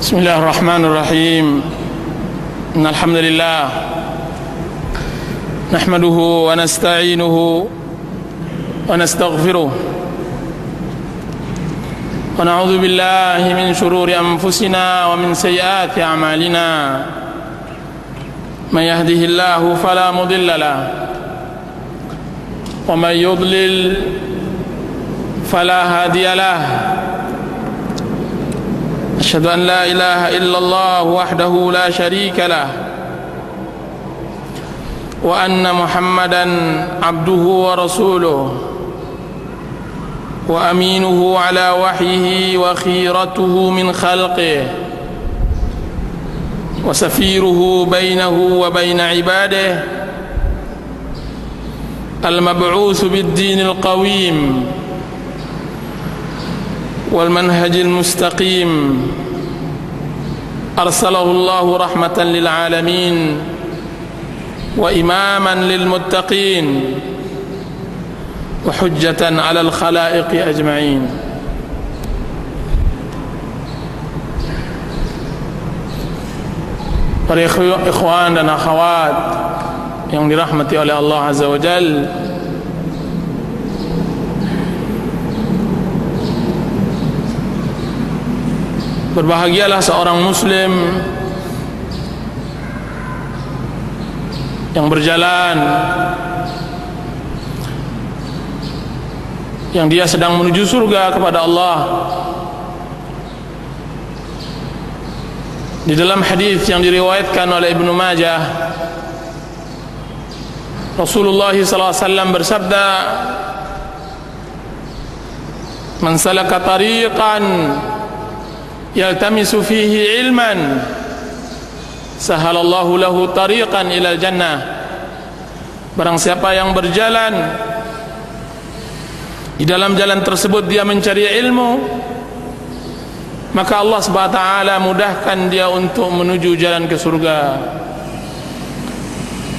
Bismillahirrahmanirrahim. Innal hamdalillah nahmaduhu wa nasta'inuhu wa nastaghfiruh wa na'udzu billahi min shururi anfusina wa min sayyiati a'malina. Man yahdihillahu fala mudilla lahu wa man yudlil fala hadiya lahu. أشهد أن لا إله إلا الله وحده لا شريك له وأن محمدا عبده ورسوله وأمينه على وحيه وخيرته من خلقه وسفيره بينه وبين عباده المبعوث بالدين القويم والمنهج المستقيم أرسله الله رحمة للعالمين وإماما للمتقين وحجة على الخلائق أجمعين. Para ikhwan dan akhwat yang dirahmati oleh Allah Azza wa Jalla, berbahagialah seorang muslim yang berjalan, yang dia sedang menuju surga kepada Allah. Di dalam hadis yang diriwayatkan oleh Ibnu Majah, Rasulullah SAW bersabda, "Man salaka tariqan yaltamisu fihi ilman sahalallahu lahu tariqan ilal jannah." Barang siapa yang berjalan, di dalam jalan tersebut dia mencari ilmu, maka Allah Subhanahu wa taala mudahkan dia untuk menuju jalan ke surga.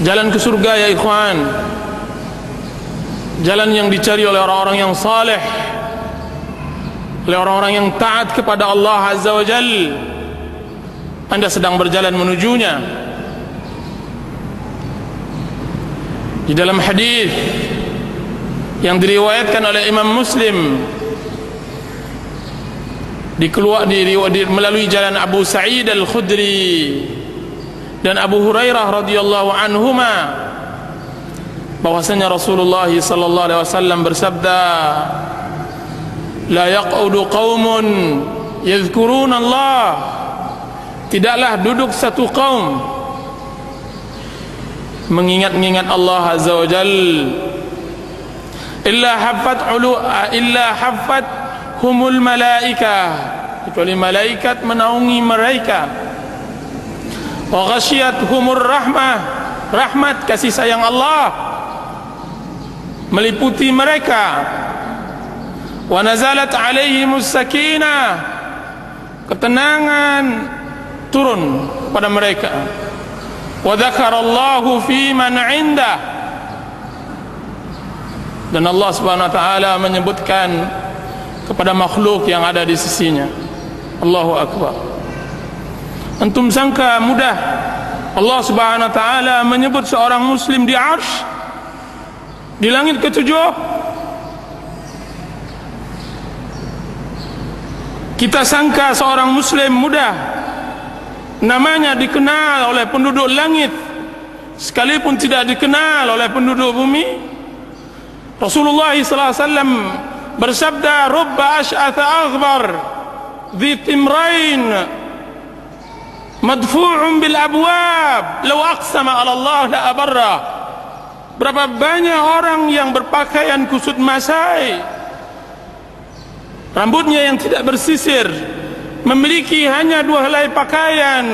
Jalan ke surga ya ikhwan, jalan yang dicari oleh orang-orang yang saleh, oleh orang-orang yang taat kepada Allah Azza wa Jalla. Anda sedang berjalan menujunya. Di dalam hadis yang diriwayatkan oleh Imam Muslim melalui jalan Abu Sa'id Al-Khudri dan Abu Hurairah radhiyallahu anhuma, bahwasanya Rasulullah sallallahu alaihi wasallam bersabda, "La yaq'udu qaumun yadhkuruna Allah." Tidaklah duduk satu kaum mengingat-ingat Allah Azza wa Jalla, illa haffat humul malaikah, kecuali malaikat menaungi mereka, wa ghasyiyat humur rahmah, rahmat kasih sayang Allah meliputi mereka, wa nazalat alaihimus sakinah, ketenangan turun pada mereka, wa dzakarallahu fi man 'indah, dan Allah Subhanahu wa taala menyebutkan kepada makhluk yang ada di sisinya. Allahu akbar. Antum sangka mudah Allah Subhanahu wa taala menyebut seorang muslim di arsy, di langit ketujuh? Kita sangka seorang muslim mudah namanya dikenal oleh penduduk langit sekalipun tidak dikenal oleh penduduk bumi. Rasulullah SAW bersabda, "Rubba ash'atha aghbar dhi timrain madfu'un bil abwab law aqsama 'ala Allah la abarra." Berapa banyak orang yang berpakaian kusut masai, rambutnya yang tidak bersisir, memiliki hanya 2 helai pakaian.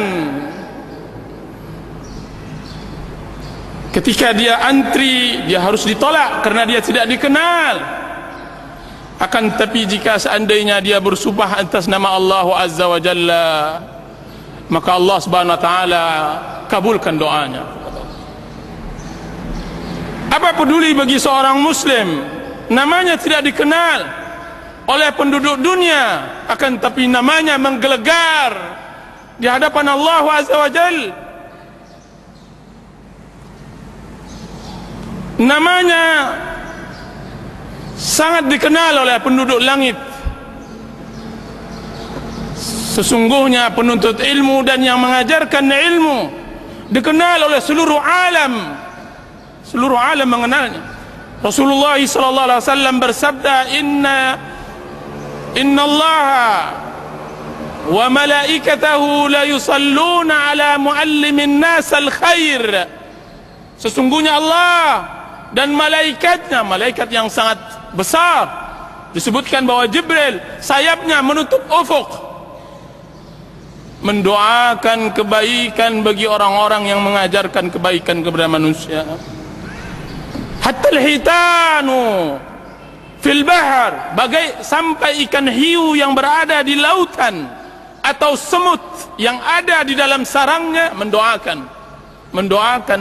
Ketika dia antri, dia harus ditolak karena dia tidak dikenal. Akan tetapi jika seandainya dia bersumpah atas nama Allah Azza wa Jalla, maka Allah Subhanahu wa taala kabulkan doanya. Apa peduli bagi seorang muslim namanya tidak dikenal oleh penduduk dunia, akan tapi namanya menggelegar di hadapan Allah Azza wa Jal. Namanya sangat dikenal oleh penduduk langit. Sesungguhnya penuntut ilmu dan yang mengajarkan ilmu dikenal oleh seluruh alam. Seluruh alam mengenalnya. Rasulullah sallallahu alaihi wasallam bersabda, Inna Allah wa malaikatahu la yusalluna ala muallimin nas al-khair. Sesungguhnya Allah dan malaikatnya, malaikat yang sangat besar, disebutkan bahwa Jibril sayapnya menutup ufuk, mendoakan kebaikan bagi orang-orang yang mengajarkan kebaikan kepada manusia. Hatta al-hitanu fil bahr, bagai sampai ikan hiu yang berada di lautan atau semut yang ada di dalam sarangnya mendoakan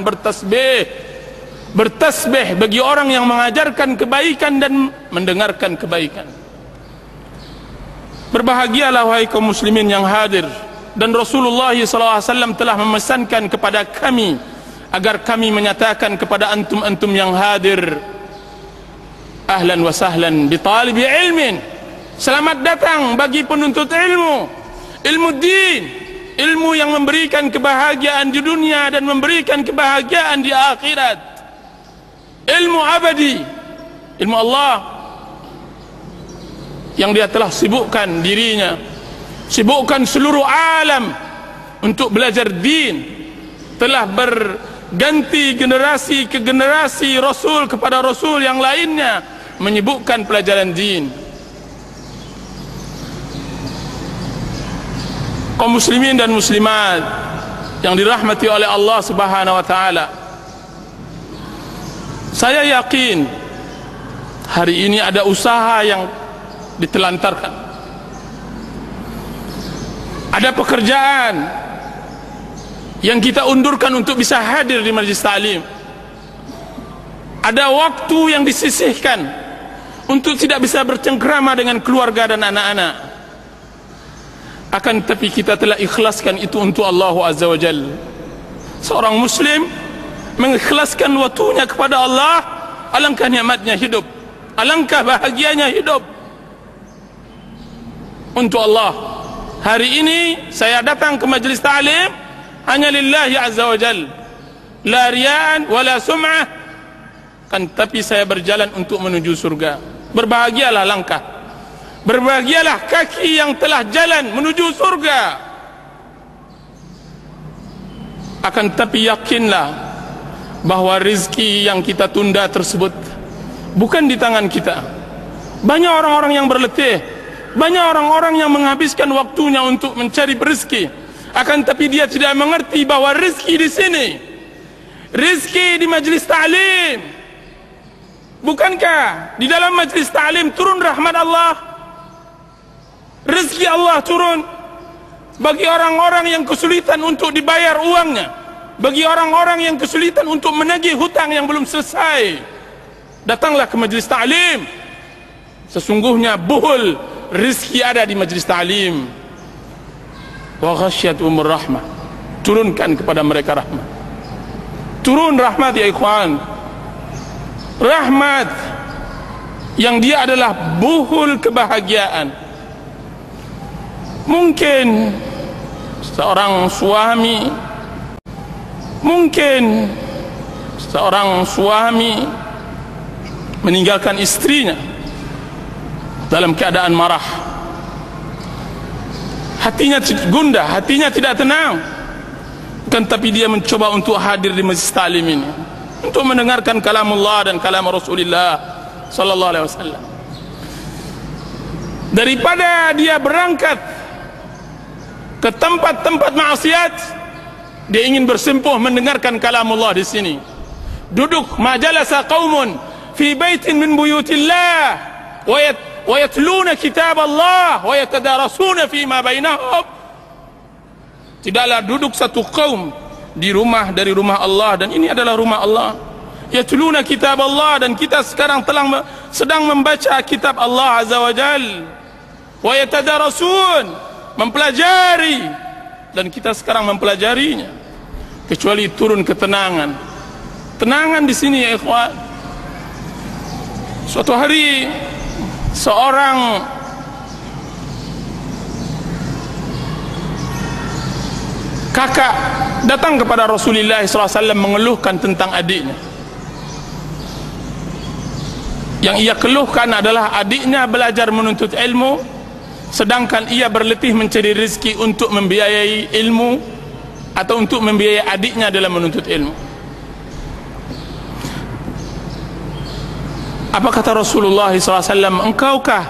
bertasbih bagi orang yang mengajarkan kebaikan dan mendengarkan kebaikan. Berbahagialah wahai kaum muslimin yang hadir, dan Rasulullah SAW telah memesankan kepada kami agar kami menyatakan kepada antum-antum yang hadir, ahlan wa sahlan bi talibi ilmin, selamat datang bagi penuntut ilmu, ilmu din, ilmu yang memberikan kebahagiaan di dunia dan memberikan kebahagiaan di akhirat, ilmu abadi, ilmu Allah yang dia telah sibukkan dirinya, sibukkan seluruh alam untuk belajar din, telah berganti generasi ke generasi, rasul kepada rasul yang lainnya menyibukkan pelajaran din. Kaum muslimin dan muslimat yang dirahmati oleh Allah Subhanahu wa taala, saya yakin hari ini ada usaha yang ditelantarkan, ada pekerjaan yang kita undurkan untuk bisa hadir di majlis ta'lim, ada waktu yang disisihkan untuk tidak bisa bercengkrama dengan keluarga dan anak-anak. Akan tetapi kita telah ikhlaskan itu untuk Allah Azza wa Jalla. Seorang muslim mengikhlaskan waktunya kepada Allah, alangkah nikmatnya hidup, alangkah bahagianya hidup untuk Allah. Hari ini saya datang ke majlis ta'lim hanya lillahi azza wa jal, la riya'an wala sum'ah, kan tapi saya berjalan untuk menuju surga. Berbahagialah langkah, berbahagialah kaki yang telah jalan menuju surga. Akan tapi yakinlah bahwa rezeki yang kita tunda tersebut bukan di tangan kita. Banyak orang-orang yang berletih, banyak orang-orang yang menghabiskan waktunya untuk mencari rezeki. Akan tapi dia tidak mengerti bahwa rezeki di sini, rezeki di majlis ta'lim. Bukankah di dalam majlis ta'lim turun rahmat Allah, rezeki Allah turun bagi orang-orang yang kesulitan untuk dibayar uangnya, bagi orang-orang yang kesulitan untuk menagih hutang yang belum selesai. Datanglah ke majlis ta'lim. Sesungguhnya buhul rezeki ada di majlis ta'lim. Wa ghasyiyatuhumur rahmah, turunkan kepada mereka rahmat. Turun rahmat ya ikhwan, rahmat yang dia adalah buhul kebahagiaan. Mungkin seorang suami meninggalkan istrinya dalam keadaan marah, hatinya gundah, hatinya tidak tenang, kan tapi dia mencoba untuk hadir di majlis ta'lim ini untuk mendengarkan kalamullah dan kalam Rasulullah sallallahu alaihi wasallam. Daripada dia berangkat ke tempat-tempat maksiat, dia ingin bersimpuh mendengarkan kalamullah di sini. Duduk majalasa qaumun fi baitin min buyutillah wa yatluna kitab Allah wa yatadarasuna fima bainahum. Tidaklah duduk satu kaum di rumah dari rumah Allah, dan ini adalah rumah Allah. Yatluna kitab Allah, dan kita sekarang sedang membaca kitab Allah Azza wa Jal. Wa yatadarasun, mempelajari dan kita sekarang mempelajarinya, kecuali turun ketenangan. Tenangan di sini ya ikhwan. Suatu hari seorang kakak datang kepada Rasulullah SAW mengeluhkan tentang adiknya. Yang ia keluhkan adalah adiknya belajar menuntut ilmu, sedangkan ia berletih mencari rezeki untuk membiayai ilmu atau untuk membiayai adiknya dalam menuntut ilmu. Apa kata Rasulullah SAW? Engkaukah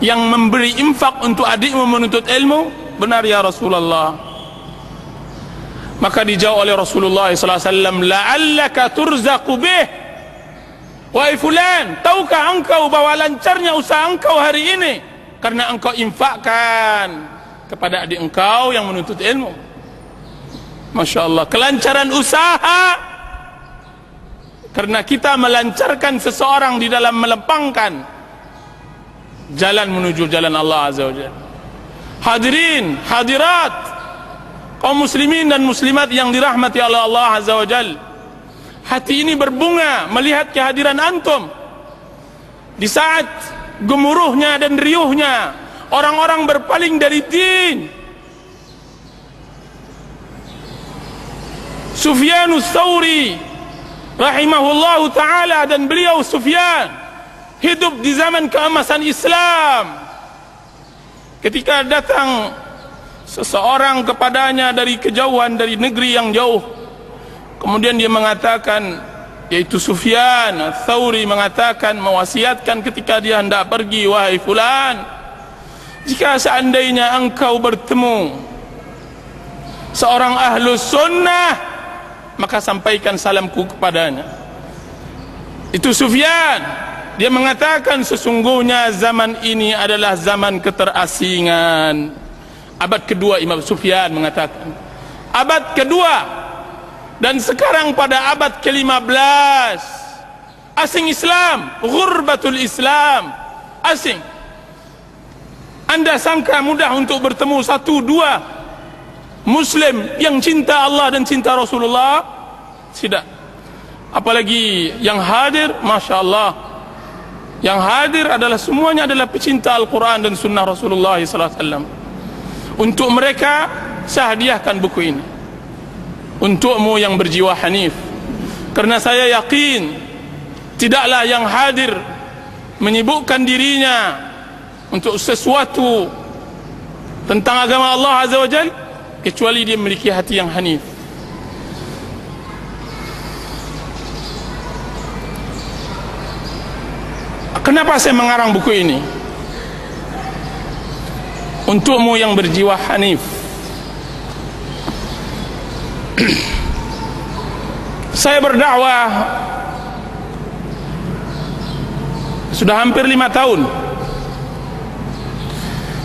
yang memberi infak untuk adikmu menuntut ilmu? Benar ya Rasulullah. Maka dijawab oleh Rasulullah SAW, la'allaka turzaqu bih. Wahai fulan, tahukah engkau bahwa lancarnya usaha engkau hari ini karena engkau infakkan kepada adik engkau yang menuntut ilmu. Masya Allah, kelancaran usaha karena kita melancarkan seseorang di dalam melempangkan jalan menuju jalan Allah Azza wa Jalla. Hadirin, hadirat, kaum muslimin dan muslimat yang dirahmati oleh Allah Azza wa Jalla, hati ini berbunga melihat kehadiran antum di saat gemuruhnya dan riuhnya orang-orang berpaling dari din. Sufyanus Tsauri rahimahullahu ta'ala, dan beliau Sufyan hidup di zaman keemasan Islam. Ketika datang seseorang kepadanya dari kejauhan, dari negeri yang jauh, kemudian dia mengatakan, yaitu Sufyan Tsauri mengatakan, mewasiatkan ketika dia hendak pergi, wahai fulan, jika seandainya engkau bertemu seorang ahlus sunnah, maka sampaikan salamku kepadanya. Itu Sufyan. Dia mengatakan, sesungguhnya zaman ini adalah zaman keterasingan. Abad kedua, Imam Sufyan mengatakan, abad kedua. Dan sekarang pada abad ke-15, asing Islam, ghurbatul Islam, asing. Anda sangka mudah untuk bertemu satu dua Muslim yang cinta Allah dan cinta Rasulullah? Tidak. Apalagi yang hadir, Masya Allah, yang hadir adalah semuanya adalah pecinta Al-Quran dan Sunnah Rasulullah SAW. Untuk mereka saya hadiahkan buku ini, untukmu yang berjiwa hanif, karena saya yakin tidaklah yang hadir menyibukkan dirinya untuk sesuatu tentang agama Allah Azza wa Jalla kecuali dia memiliki hati yang hanif. Kenapa saya mengarang buku ini? Untukmu yang berjiwa hanif. Saya berdakwah sudah hampir 5 tahun,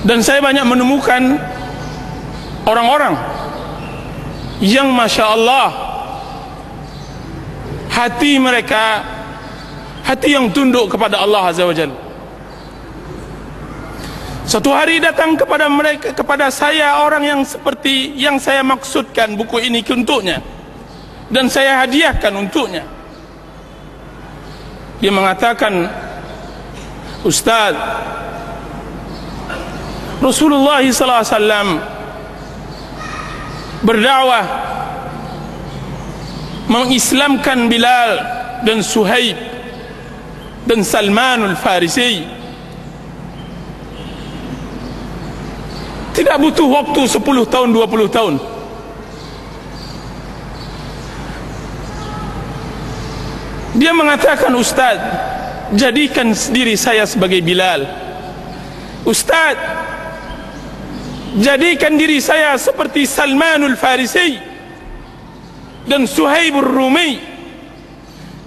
dan saya banyak menemukan orang-orang yang Masya Allah hati mereka hati yang tunduk kepada Allah Azza wa Jalla. Suatu hari datang kepada mereka, kepada saya, orang yang seperti yang saya maksudkan buku ini untuknya, dan saya hadiahkan untuknya. Dia mengatakan, Ustaz, Rasulullah SAW berdakwah mengislamkan Bilal dan Suhaib dan Salmanul Farisi. Tidak butuh waktu 10 tahun, 20 tahun. Dia mengatakan, Ustaz, jadikan diri saya sebagai Bilal. Ustaz, jadikan diri saya seperti Salmanul Farisi dan Suhaibur Rumi.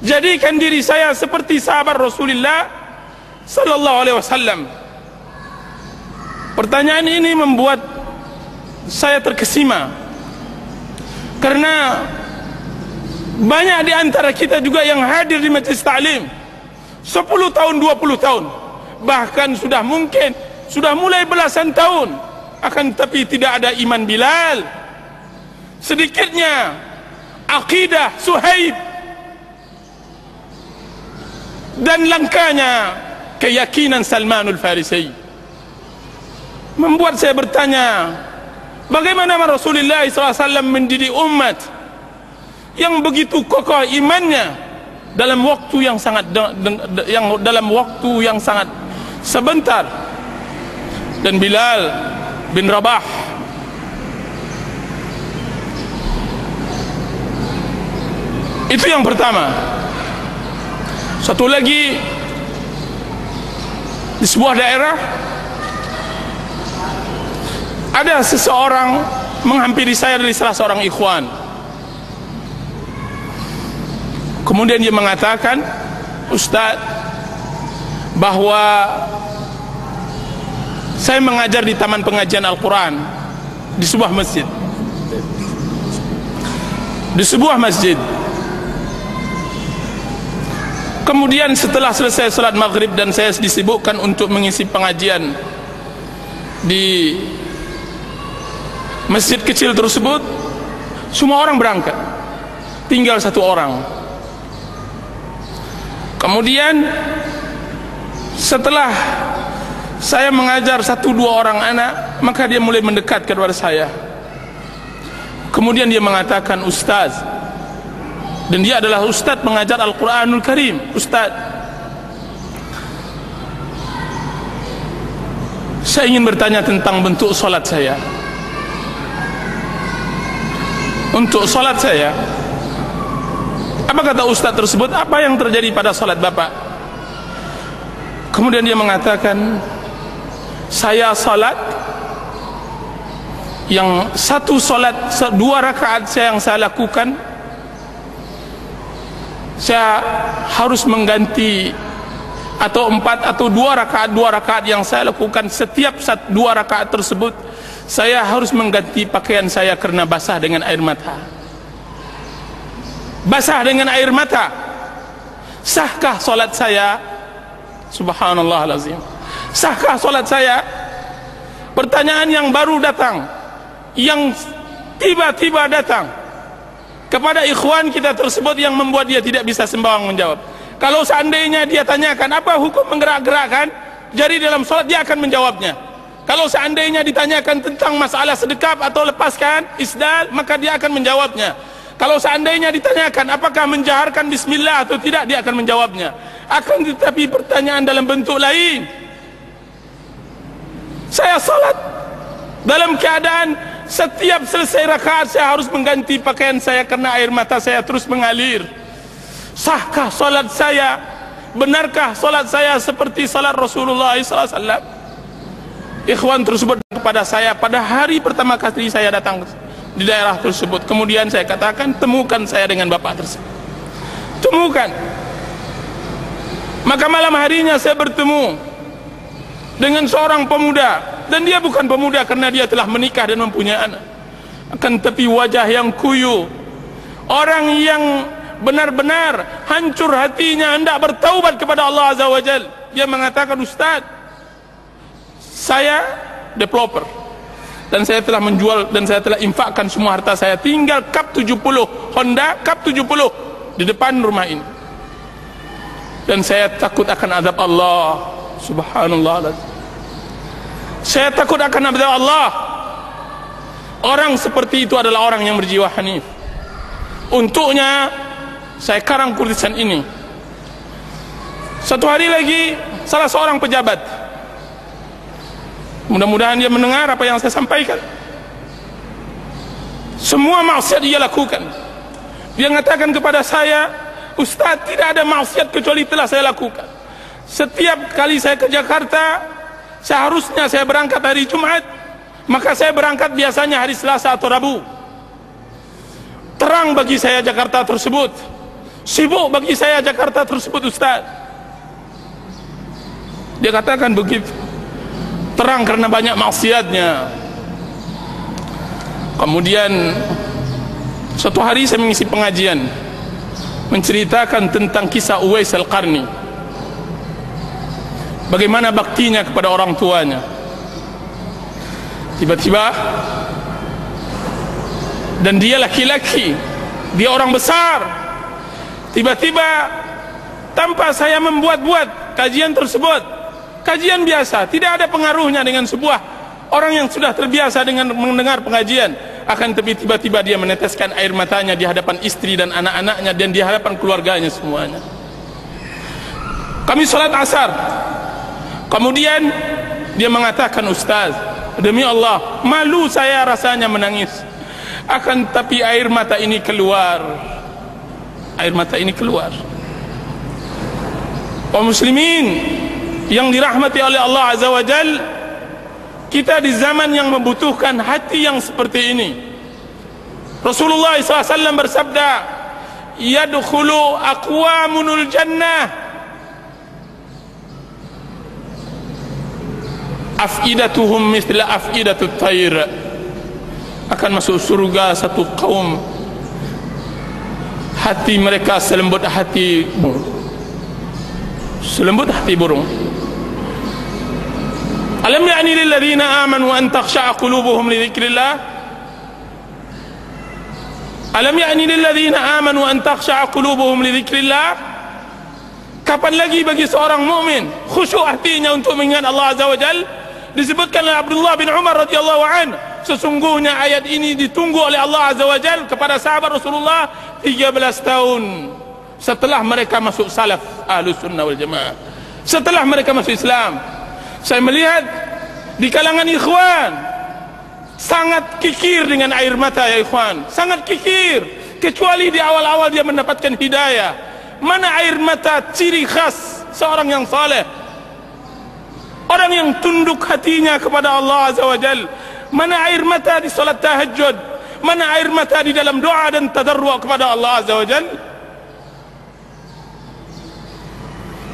Jadikan diri saya seperti sahabat Rasulullah sallallahu alaihi wasallam. Pertanyaan ini membuat saya terkesima, karena banyak di antara kita juga yang hadir di majlis ta'lim 10 tahun, 20 tahun, bahkan sudah mungkin sudah mulai belasan tahun, akan tetapi tidak ada iman Bilal, sedikitnya akidah Suhaib dan langkanya keyakinan Salmanul Farisi membuat saya bertanya, bagaimana Rasulullah SAW mendidik umat yang begitu kokoh imannya dalam waktu yang sangat sebentar. Dan Bilal bin Rabah itu yang pertama. Satu lagi, di sebuah daerah ada seseorang menghampiri saya dari salah seorang ikhwan. Kemudian dia mengatakan, Ustaz, bahwa saya mengajar di taman pengajian Al-Quran di sebuah masjid. Kemudian setelah selesai salat maghrib dan saya disibukkan untuk mengisi pengajian di masjid kecil tersebut, semua orang berangkat, tinggal satu orang. Kemudian setelah saya mengajar 1-2 orang anak, maka dia mulai mendekat kepada saya. Kemudian dia mengatakan, Ustaz, dan dia adalah ustaz mengajar Al-Quranul Karim. Ustaz, saya ingin bertanya tentang bentuk solat saya. Untuk solat saya, apa kata ustaz tersebut? Apa yang terjadi pada solat bapak? Kemudian dia mengatakan, saya solat yang 2 rakaat yang saya lakukan, saya harus mengganti, atau 4 atau 2 rakaat yang saya lakukan, setiap 2 rakaat tersebut saya harus mengganti pakaian saya karena basah dengan air mata. Sahkah solat saya? Subhanallah alazim. Sahkah solat saya? Pertanyaan yang baru datang, yang tiba-tiba datang kepada ikhwan kita tersebut, yang membuat dia tidak bisa sembarang menjawab. Kalau seandainya dia tanyakan apa hukum menggerak-gerakkan jari dalam solat, dia akan menjawabnya. Kalau seandainya ditanyakan tentang masalah sedekap atau lepaskan isdal, maka dia akan menjawabnya. Kalau seandainya ditanyakan apakah menjaharkan bismillah atau tidak, dia akan menjawabnya. Akan tetapi pertanyaan dalam bentuk lain. Saya salat dalam keadaan setiap selesai rakaat saya harus mengganti pakaian saya karena air mata saya terus mengalir. Sahkah salat saya? Benarkah salat saya seperti salat Rasulullah SAW? Ikhwan tersebut kepada saya pada hari pertama kali saya datang di daerah tersebut. Kemudian saya katakan, temukan saya dengan bapak tersebut. Temukan. Maka malam harinya saya bertemu dengan seorang pemuda, dan dia bukan pemuda karena dia telah menikah dan mempunyai anak, akan tapi wajah yang kuyu, orang yang benar-benar hancur hatinya hendak bertaubat kepada Allah Azza wa Jal. Dia mengatakan, Ustaz, saya developer dan saya telah menjual dan saya telah infakkan semua harta saya, tinggal Cup 70 Honda Cup 70 di depan rumah ini, dan saya takut akan azab Allah. Subhanallah, saya takut akan azab Allah. Orang seperti itu adalah orang yang berjiwa hanif. Untuknya saya karang tulisan ini. Satu hari lagi salah seorang pejabat, mudah-mudahan dia mendengar apa yang saya sampaikan, semua maksiat dia lakukan. Dia mengatakan kepada saya, Ustaz, tidak ada maksiat kecuali telah saya lakukan. Setiap kali saya ke Jakarta, seharusnya saya berangkat hari Jumat, maka saya berangkat biasanya hari Selasa atau Rabu. Terang bagi saya Jakarta tersebut, sibuk bagi saya Jakarta tersebut, Ustaz. Dia katakan begitu. Terang karena banyak maksiatnya. Kemudian suatu hari saya mengisi pengajian, menceritakan tentang kisah Uwais Al-Qarni, bagaimana baktinya kepada orang tuanya. Tiba-tiba dan dia laki-laki, dia orang besar. Tiba-tiba tanpa saya membuat-buat kajian tersebut, kajian biasa, tidak ada pengaruhnya dengan sebuah orang yang sudah terbiasa dengan mendengar pengajian, akan tapi tiba-tiba dia meneteskan air matanya di hadapan istri dan anak-anaknya dan di hadapan keluarganya semuanya. Kami salat asar, kemudian dia mengatakan, "Ustaz, demi Allah, malu saya rasanya menangis, akan tapi air mata ini keluar." Air mata ini keluar. Kaum muslimin yang dirahmati oleh Allah Azza wa Jal, kita di zaman yang membutuhkan hati yang seperti ini. Rasulullah SAW bersabda, "Yadkhulu aqwamunul jannah afidatuhum mithla afidatut tayr." Akan masuk surga satu kaum, hati mereka selembut hati burung. Selembut hati burung. Alam ya'ni lil ladzina amanu an takhsha'a qulubuhum li dzikrillah? Alam ya'ni lil ladzina amanu an takhsha'a qulubuhum li dzikrillah? Kapan lagi bagi seorang mukmin khusyuk hatinya untuk mengingat Allah Azza wa Jalla? Disebutkan oleh Abdullah bin Umar radhiyallahu anhu, sesungguhnya ayat ini ditunggu oleh Allah Azza wa Jalla kepada sahabat Rasulullah 13 tahun setelah mereka masuk salaf Ahlus Sunnah wal Jamaah, setelah mereka masuk Islam. Saya melihat di kalangan ikhwan sangat kikir dengan air mata, ya ikhwan, sangat kikir, kecuali di awal-awal dia mendapatkan hidayah. Mana air mata ciri khas seorang yang saleh, orang yang tunduk hatinya kepada Allah Azza wa Jal. Mana air mata di salat tahajud, mana air mata di dalam doa dan tadarru' kepada Allah Azza wa Jal.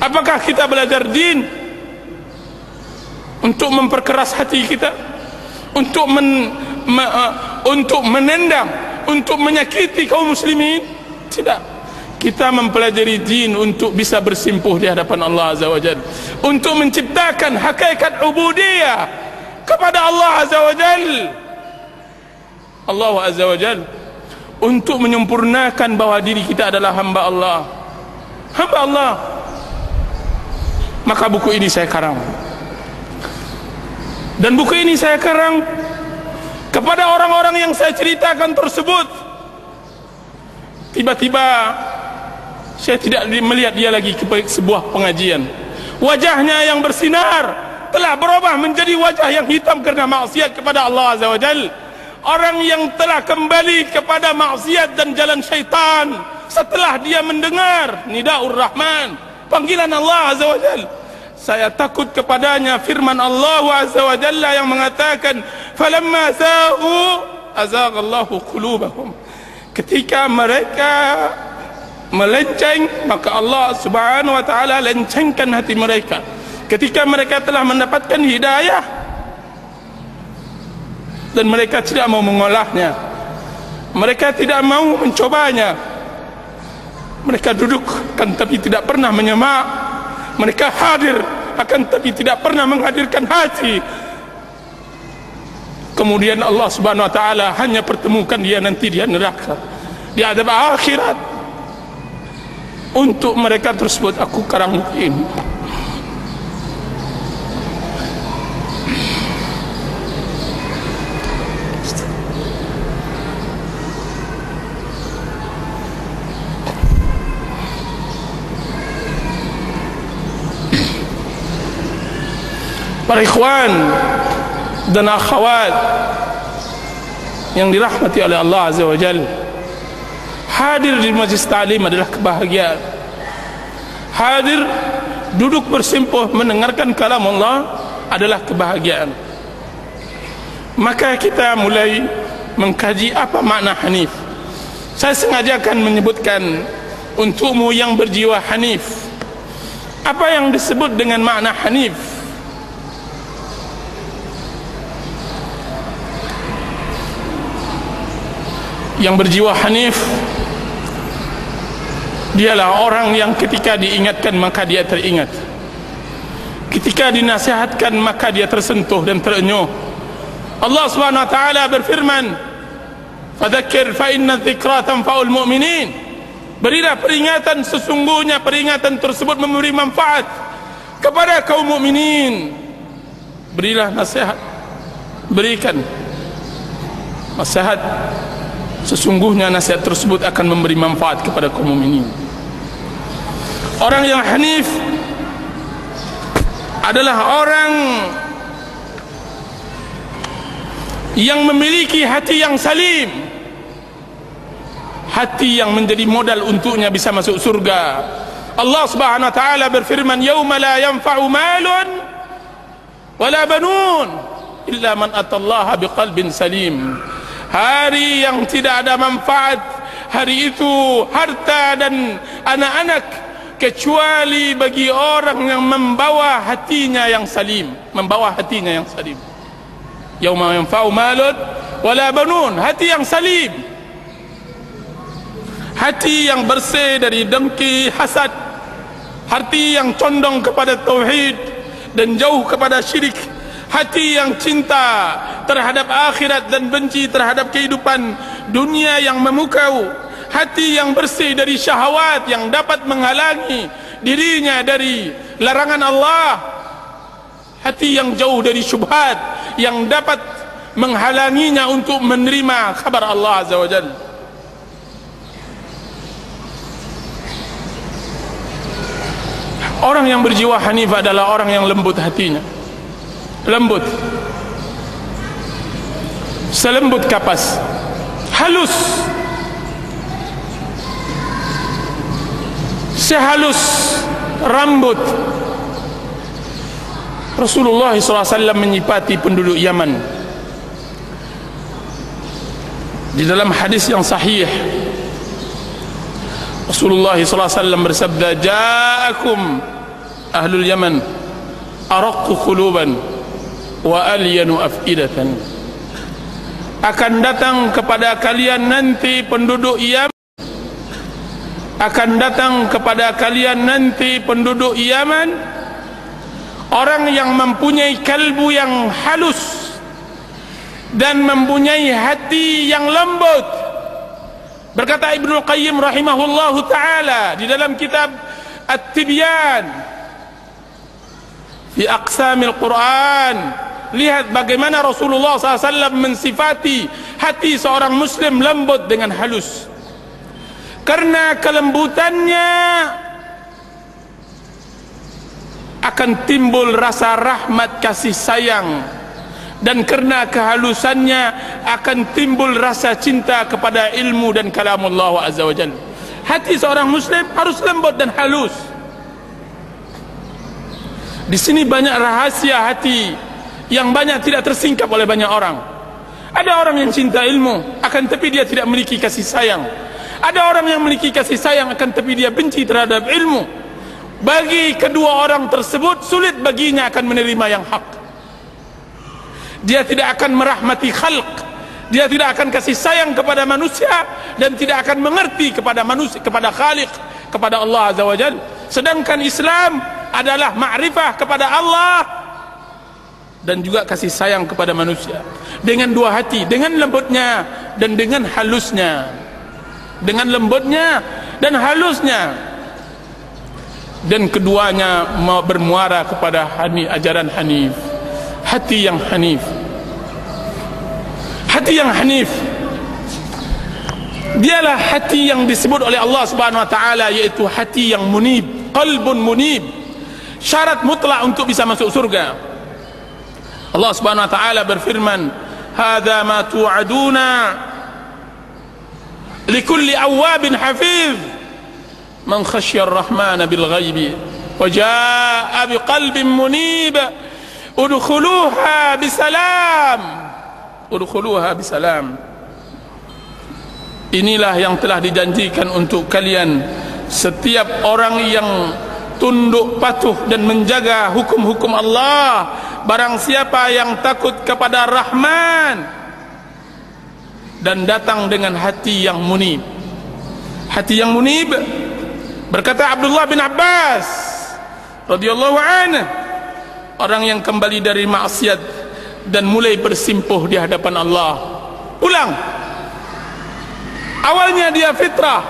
Apakah kita belajar din untuk memperkeras hati kita, untuk untuk menendang, untuk menyakiti kaum muslimin? Tidak. Kita mempelajari din untuk bisa bersimpuh di hadapan Allah Azza wa Jalla, untuk menciptakan hakikat ubudiyah kepada Allah Azza wa Jalla. Allah Azza wa Jalla untuk menyempurnakan bahwa diri kita adalah hamba Allah. Hamba Allah. Maka buku ini saya karang. Dan buku ini saya karang kepada orang-orang yang saya ceritakan tersebut. Tiba-tiba saya tidak melihat dia lagi ke sebuah pengajian. Wajahnya yang bersinar telah berubah menjadi wajah yang hitam karena maksiat kepada Allah Azza wa Jalla. Orang yang telah kembali kepada maksiat dan jalan syaitan setelah dia mendengar Nidaur Rahman, panggilan Allah Azza wa Jalla. Saya takut kepadanya firman Allah Azza wa Jalla yang mengatakan, "Falamma zaghu azaghallahu qulubahum." Ketika mereka melenceng, maka Allah Subhanahu wa taala lencengkan hati mereka. Ketika mereka telah mendapatkan hidayah dan mereka tidak mau mengolahnya, mereka tidak mau mencobanya, mereka duduk kan tapi tidak pernah menyemak, mereka hadir akan tapi tidak pernah menghadirkan hati. Kemudian Allah Subhanahu wa taala hanya pertemukan dia nanti di neraka, di azab akhirat. Untuk mereka tersebut aku karang ini. Para ikhwan dan akhwat yang dirahmati oleh Allah Azza wa Jalla, hadir di majlis ta'lim adalah kebahagiaan. Hadir duduk bersimpuh mendengarkan kalam Allah adalah kebahagiaan. Maka kita mulai mengkaji apa makna hanif. Saya sengaja akan menyebutkan untukmu yang berjiwa hanif, apa yang disebut dengan makna hanif. Yang berjiwa hanif dialah orang yang ketika diingatkan maka dia teringat, ketika dinasihatkan maka dia tersentuh dan terenyuh. Allah Subhanahu wa taala berfirman, Fadzakir fa inna dzikra tanfa'ul mu'minin. Berilah peringatan, sesungguhnya peringatan tersebut memberi manfaat kepada kaum mukminin. Berilah nasihat, berikan nasihat, sesungguhnya nasihat tersebut akan memberi manfaat kepada kaum mukminin. Orang yang hanif adalah orang yang memiliki hati yang salim, hati yang menjadi modal untuknya bisa masuk surga. Allah Subhanahu wa taala berfirman, "Yauma la yanfa'u malun wala banun illa man atallaha biqalbin salim." Hari yang tidak ada manfaat, hari itu harta dan anak-anak, kecuali bagi orang yang membawa hatinya yang salim, membawa hatinya yang salim. Yauma yanfa'u malun wala banun, hati yang salim, hati yang bersih dari dengki, hasad, hati yang condong kepada tauhid dan jauh kepada syirik, hati yang cinta terhadap akhirat dan benci terhadap kehidupan dunia yang memukau, hati yang bersih dari syahwat yang dapat menghalangi dirinya dari larangan Allah, hati yang jauh dari syubhat yang dapat menghalanginya untuk menerima kabar Allah Azza wa Jalla. Orang yang berjiwa hanif adalah orang yang lembut hatinya, lembut, selembut kapas, halus, sehalus rambut. Rasulullah SAW menyifati penduduk Yaman di dalam hadis yang sahih. Rasulullah SAW bersabda, "Ja'akum ahlul Yaman araqqu quluban wa alyanu afidatan." Akan datang kepada kalian nanti penduduk Yaman, akan datang kepada kalian nanti penduduk Yaman orang yang mempunyai kalbu yang halus dan mempunyai hati yang lembut. Berkata Ibnu Qayyim rahimahullahu ta'ala di dalam kitab At-Tibyan fi Aqsamil Quran, lihat bagaimana Rasulullah SAW mensifati hati seorang muslim lembut dengan halus. Karena kelembutannya akan timbul rasa rahmat kasih sayang, dan karena kehalusannya akan timbul rasa cinta kepada ilmu dan kalamullah azza wa jalla. Hati seorang muslim harus lembut dan halus. Di sini banyak rahasia hati yang banyak tidak tersingkap oleh banyak orang. Ada orang yang cinta ilmu, akan tapi dia tidak memiliki kasih sayang. Ada orang yang memiliki kasih sayang, akan tapi dia benci terhadap ilmu. Bagi kedua orang tersebut sulit baginya akan menerima yang hak. Dia tidak akan merahmati khalq, dia tidak akan kasih sayang kepada manusia, dan tidak akan mengerti kepada manusia, kepada Khaliq, kepada Allah Azza wa Jalla. Sedangkan Islam adalah ma'rifah kepada Allah dan juga kasih sayang kepada manusia. Dengan dua hati, dengan lembutnya dan dengan halusnya. Dengan lembutnya dan halusnya. Dan keduanya bermuara kepada ajaran Hanif. Hati yang Hanif. Hati yang Hanif, dialah hati yang disebut oleh Allah Subhanahu wa taala, yaitu hati yang munib, qalbun munib. Syarat mutlak untuk bisa masuk surga. Allah Subhanahu wa taala berfirman, "Hadza ma tu'aduna likulli awwabin hafiz man khasyar rahmana bil ghaibi wa jaa'a biqalbin munib udkhuluha bisalam." Udkhuluha bisalam. Inilah yang telah dijanjikan untuk kalian, setiap orang yang tunduk patuh dan menjaga hukum-hukum Allah. Barang siapa yang takut kepada Rahman dan datang dengan hati yang munib. Hati yang munib, berkata Abdullah bin Abbas radhiyallahu anhu, orang yang kembali dari maksiat dan mulai bersimpuh di hadapan Allah, pulang Awalnya dia fitrah,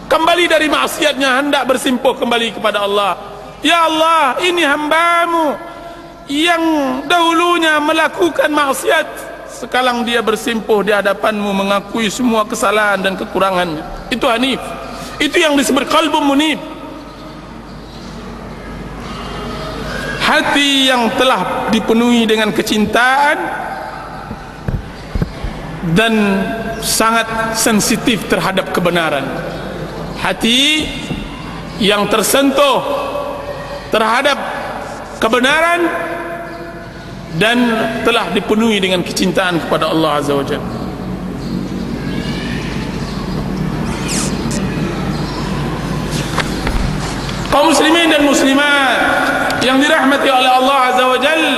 kembali dari maksiatnya, hendak bersimpuh kembali kepada Allah. Ya Allah, ini hamba-Mu yang dahulunya melakukan maksiat, sekarang dia bersimpuh di hadapan-Mu, mengakui semua kesalahan dan kekurangannya. Itu hanif. Itu yang disebut qalbun munib. Hati yang telah dipenuhi dengan kecintaan dan sangat sensitif terhadap kebenaran. Hati yang tersentuh terhadap kebenaran dan telah dipenuhi dengan kecintaan kepada Allah Azza wa Jalla. Kaum muslimin dan muslimat yang dirahmati oleh Allah Azza wa Jalla,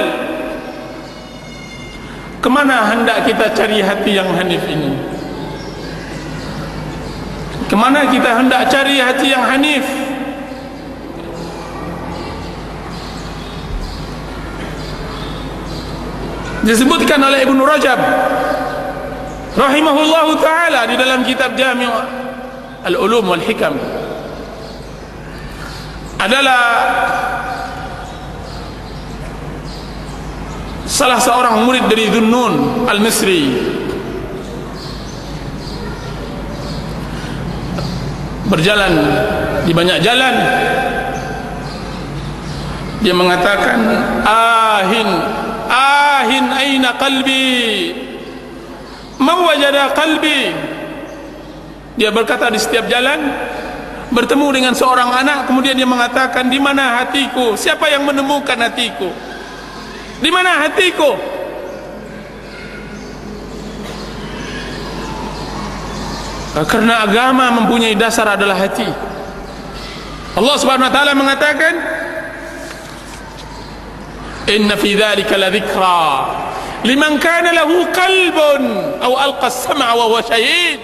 kemana hendak kita cari hati yang hanif ini? Kemana kita hendak cari hati yang hanif? Disebutkan oleh Ibnu Rajab rahimahullahu ta'ala di dalam kitab Jami' Al-Ulum wal Hikam, adalah salah seorang murid dari Dhunnun Al-Misri. Berjalan di banyak jalan, dia mengatakan, ahin aina qalbi, man wajada qalbi. Dia berkata di setiap jalan, bertemu dengan seorang anak, kemudian dia mengatakan, di mana hatiku? Siapa yang menemukan hatiku? Di mana hatiku? Karena agama mempunyai dasar adalah hati. Allah Subhanahu wa taala mengatakan, inna fi dzalika ladzikra liman kana lahu qalbun aw alqa as-sam'a wa huwa syahid.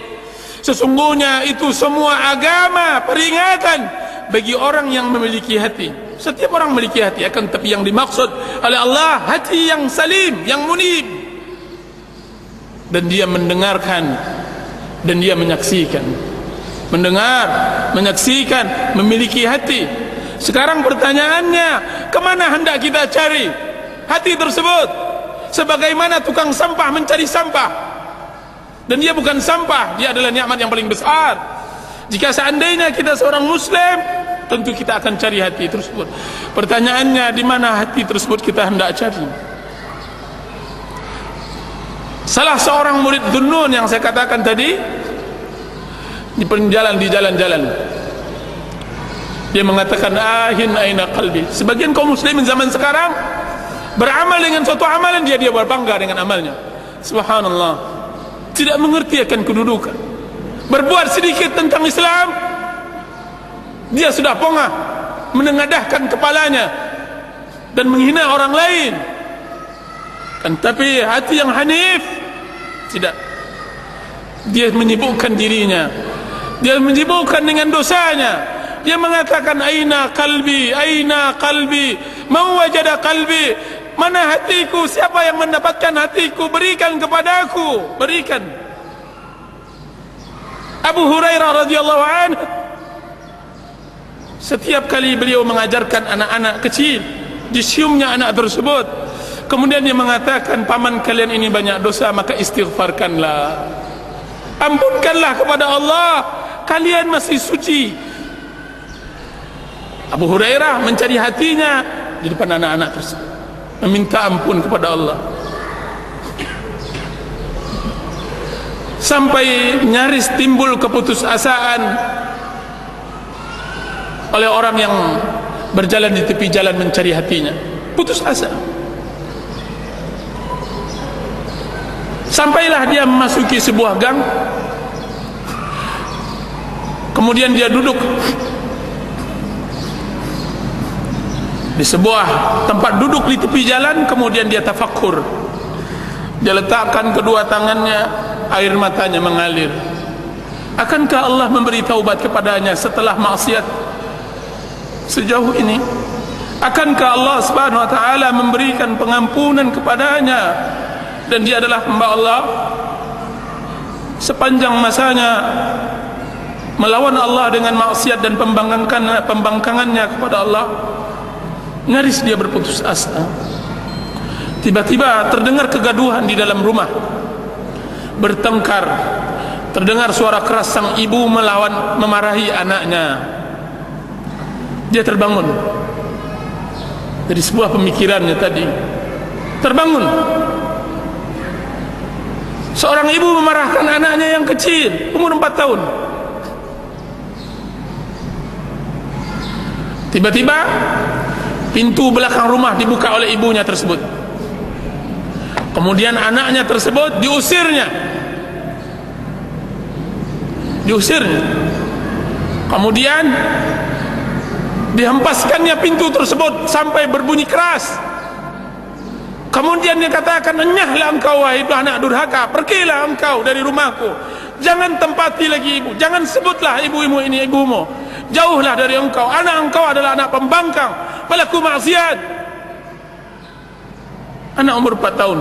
Sesungguhnya itu semua agama peringatan bagi orang yang memiliki hati. Setiap orang memiliki hati, akan tapi yang dimaksud oleh Allah hati yang salim, yang munib, dan dia mendengarkan dan dia menyaksikan. Mendengar, menyaksikan, memiliki hati. Sekarang pertanyaannya, kemana hendak kita cari hati tersebut? Sebagaimana tukang sampah mencari sampah, dan dia bukan sampah, dia adalah nikmat yang paling besar. Jika seandainya kita seorang muslim, tentu kita akan cari hati tersebut. Pertanyaannya, di mana hati tersebut kita hendak cari? Salah seorang murid Dhunnun yang saya katakan tadi, di jalan-jalan, dia mengatakan, ahin aina qalbi. Sebagian kaum muslimin zaman sekarang beramal dengan suatu amalan, dia berbangga dengan amalnya. Subhanallah, tidak mengerti akan kedudukan. Berbuat sedikit tentang Islam, dia sudah pongah menengadahkan kepalanya dan menghina orang lain. Tapi hati yang hanif tidak. Dia menyibukkan dirinya, dia menyibukkan dengan dosanya. Dia mengatakan, aina qalbi, aina qalbi, man wajada qalbi. Mana hatiku? Siapa yang mendapatkan hatiku? Berikan kepadaku, berikan. Abu Hurairah radhiyallahu anhu, setiap kali beliau mengajarkan anak-anak kecil, disiumnya anak tersebut. Kemudian dia mengatakan, paman kalian ini banyak dosa, maka istighfarkanlah, ampunkanlah kepada Allah, kalian masih suci. Abu Hurairah mencari hatinya di depan anak-anak tersebut, meminta ampun kepada Allah, sampai nyaris timbul keputusasaan oleh orang yang berjalan di tepi jalan mencari hatinya. Putus asa. Sampailah dia memasuki sebuah gang, kemudian dia duduk di sebuah tempat duduk di tepi jalan. Kemudian dia tafakkur, dia letakkan kedua tangannya, air matanya mengalir. Akankah Allah memberi taubat kepadanya setelah maksiat sejauh ini? Akankah Allah Subhanahu wa taala memberikan pengampunan kepadanya dan dia adalah hamba Allah? sepanjang masanya melawan Allah dengan maksiat dan pembangkangannya kepada Allah, nyaris dia berputus asa. Tiba-tiba terdengar kegaduhan di dalam rumah, bertengkar, terdengar suara keras sang ibu memarahi anaknya. Dia terbangun dari sebuah pemikirannya tadi, terbangun. Seorang ibu memarahkan anaknya yang kecil, umur 4 tahun. Tiba-tiba pintu belakang rumah dibuka oleh ibunya tersebut. Kemudian anaknya tersebut diusirnya. Kemudian dihempaskannya pintu tersebut sampai berbunyi keras. Kemudian dia katakan, "Enyahlah engkau wahai anak durhaka, pergilah engkau dari rumahku. Jangan tempati lagi ibu, jangan sebutlah ibu-ibu ini ibumu. Jauhlah dari engkau, anak engkau adalah anak pembangkang, pelaku maksiat." Anak umur 4 tahun.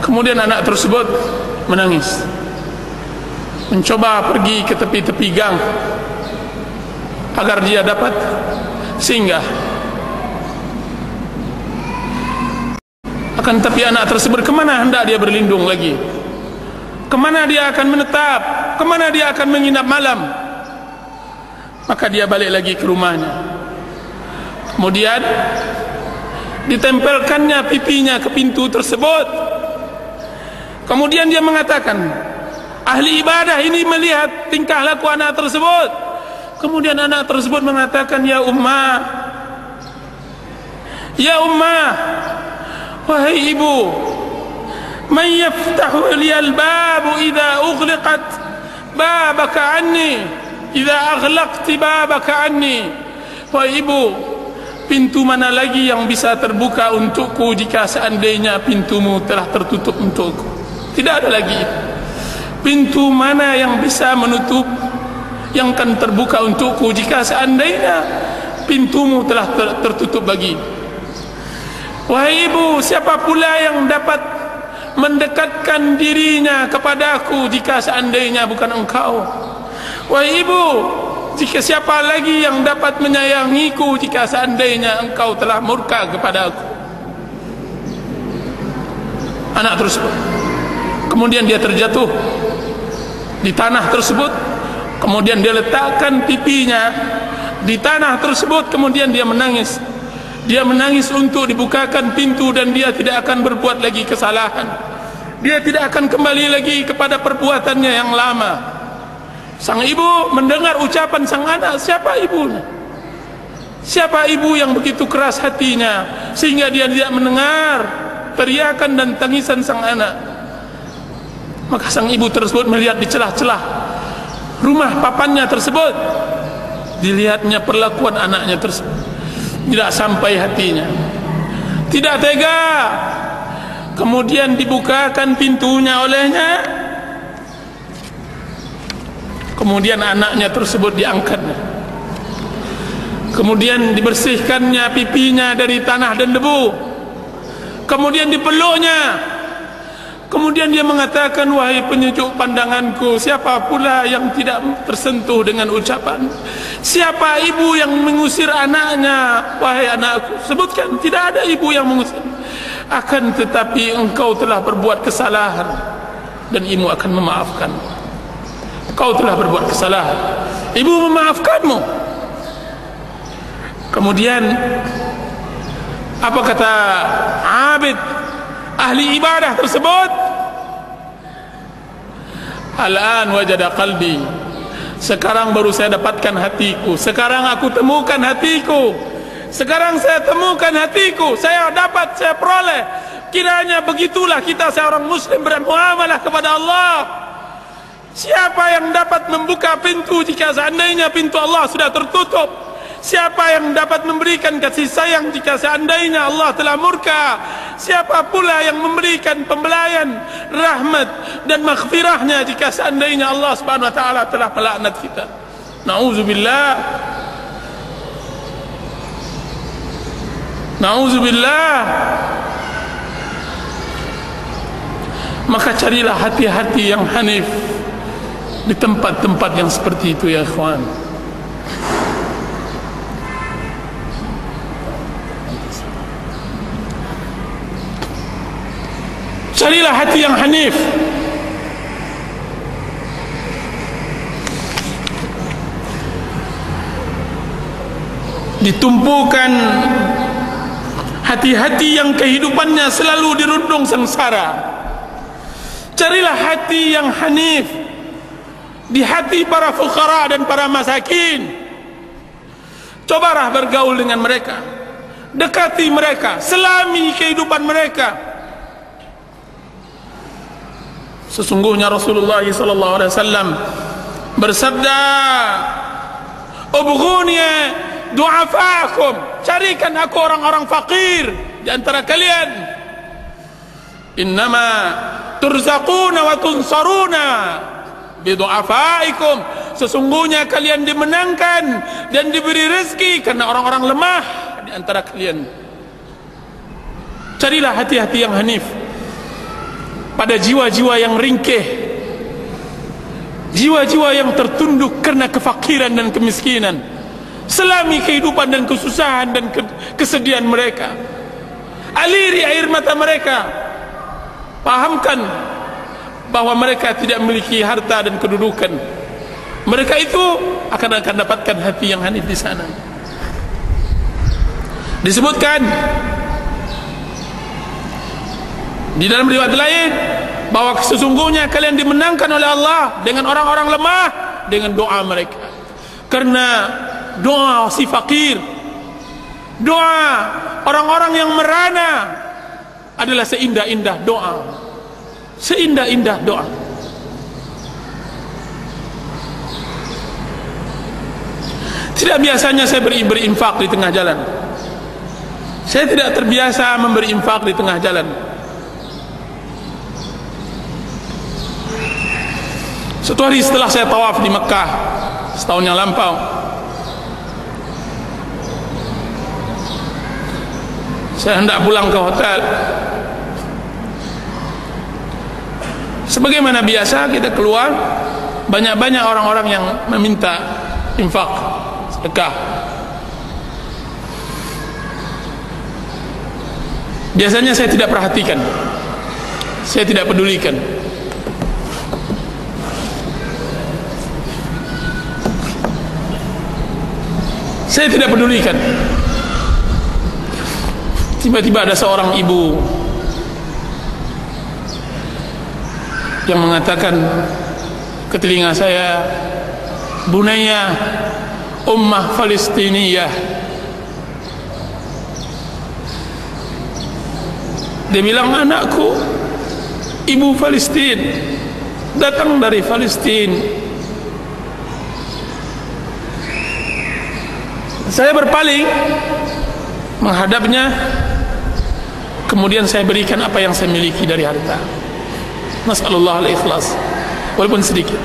Kemudian anak tersebut menangis, mencoba pergi ke tepi-tepi gang agar dia dapat singgah. Akan tapi anak tersebut, kemana hendak dia berlindung lagi? Kemana dia akan menetap? Kemana dia akan menginap malam? Maka dia balik lagi ke rumahnya. Kemudian ditempelkannya pipinya ke pintu tersebut. Kemudian dia mengatakan, ahli ibadah ini melihat tingkah laku anak tersebut. Kemudian anak tersebut mengatakan, "Ya ummah, ya ummah, wahai ibu, man yaftahu liyal babu idza ughliqat babaka anni, idza aghlaqti babaka anni." Wahai ibu, pintu mana lagi yang bisa terbuka untukku jika seandainya pintumu telah tertutup untukku? Tidak ada lagi. Pintu mana yang bisa menutup, yang akan terbuka untukku jika seandainya pintumu telah tertutup bagi? Wahai ibu, siapa pula yang dapat mendekatkan dirinya kepadaku jika seandainya bukan engkau? Wahai ibu, jika siapa lagi yang dapat menyayangiku jika seandainya engkau telah murka kepada aku? Anak tersebut, kemudian dia terjatuh di tanah tersebut. Kemudian dia letakkan pipinya di tanah tersebut. Kemudian dia menangis. Dia menangis untuk dibukakan pintu, dan dia tidak akan berbuat lagi kesalahan. Dia tidak akan kembali lagi kepada perbuatannya yang lama. Sang ibu mendengar ucapan sang anak, siapa ibunya? Siapa ibu yang begitu keras hatinya sehingga dia tidak mendengar teriakan dan tangisan sang anak? Maka sang ibu tersebut melihat di celah-celah rumah papannya tersebut, dilihatnya perlakuan anaknya tersebut, tidak sampai hatinya, tidak tega. Kemudian dibukakan pintunya olehnya. Kemudian anaknya tersebut diangkatnya. Kemudian dibersihkannya pipinya dari tanah dan debu. Kemudian dipeluknya. Kemudian dia mengatakan, "Wahai penyejuk pandanganku, siapa pula yang tidak tersentuh dengan ucapan? Siapa ibu yang mengusir anaknya? Wahai anakku, sebutkan." Tidak ada ibu yang mengusir. Akan tetapi engkau telah berbuat kesalahan, dan ibu akan memaafkan. Kau telah berbuat kesalahan, ibu memaafkanmu. Kemudian apa kata abid ahli ibadah tersebut? Al-an wajada qalbi. Sekarang baru saya dapatkan hatiku. Sekarang aku temukan hatiku. Sekarang saya temukan hatiku. Saya dapat, saya peroleh. Kiranya begitulah kita seorang muslim bermuamalah kepada Allah. Siapa yang dapat membuka pintu jika seandainya pintu Allah sudah tertutup? Siapa yang dapat memberikan kasih sayang jika seandainya Allah telah murka? Siapa pula yang memberikan pembelayan, rahmat dan maghfirahnya jika seandainya Allah Subhanahu wa taala telah melaknat kita? Nauzubillah. Nauzubillah. Maka carilah hati-hati yang hanif di tempat-tempat yang seperti itu ya ikhwan. Carilah hati yang hanif. Ditumpukan hati-hati yang kehidupannya selalu dirundung sengsara. Carilah hati yang hanif, di hati para fuqara dan para masakin. Cobalah bergaul dengan mereka, dekati mereka, selami kehidupan mereka. Sesungguhnya Rasulullah SAW bersabda, "Ubghuni du'afaakum," carikan aku orang-orang fakir di antara kalian. "Innama turzaquna wa tunsaruna bidu'afaikum," sesungguhnya kalian dimenangkan dan diberi rezeki karena orang-orang lemah di antara kalian. Carilah hati-hati yang hanif pada jiwa-jiwa yang ringkih, jiwa-jiwa yang tertunduk karena kefakiran dan kemiskinan, selami kehidupan dan kesusahan dan kesedihan mereka. Aliri air mata mereka, pahamkan bahwa mereka tidak memiliki harta dan kedudukan. Mereka itu akan dapatkan hati yang hanif di sana. Disebutkan di dalam riwayat lain bahwa sesungguhnya kalian dimenangkan oleh Allah dengan orang-orang lemah dengan doa mereka. Karena doa si fakir, doa orang-orang yang merana adalah seindah-indah doa, seindah-indah doa. Tidak biasanya saya berinfak di tengah jalan. Saya tidak terbiasa memberi infak di tengah jalan. Suatu hari setelah saya tawaf di Mekah setahun yang lampau, saya hendak pulang ke hotel. Sebagaimana biasa kita keluar, banyak-banyak orang-orang yang meminta infak, sedekah. Biasanya saya tidak perhatikan, saya tidak pedulikan. Saya tidak pedulikan. Tiba-tiba ada seorang ibu yang mengatakan ke telinga saya, "Bunaya ummah Palestiniyah." Dia bilang, "Anakku, ibu Palestin, datang dari Palestin." Saya berpaling menghadapnya, kemudian saya berikan apa yang saya miliki dari harta. Nasallallahu al-ikhlas, walaupun sedikit.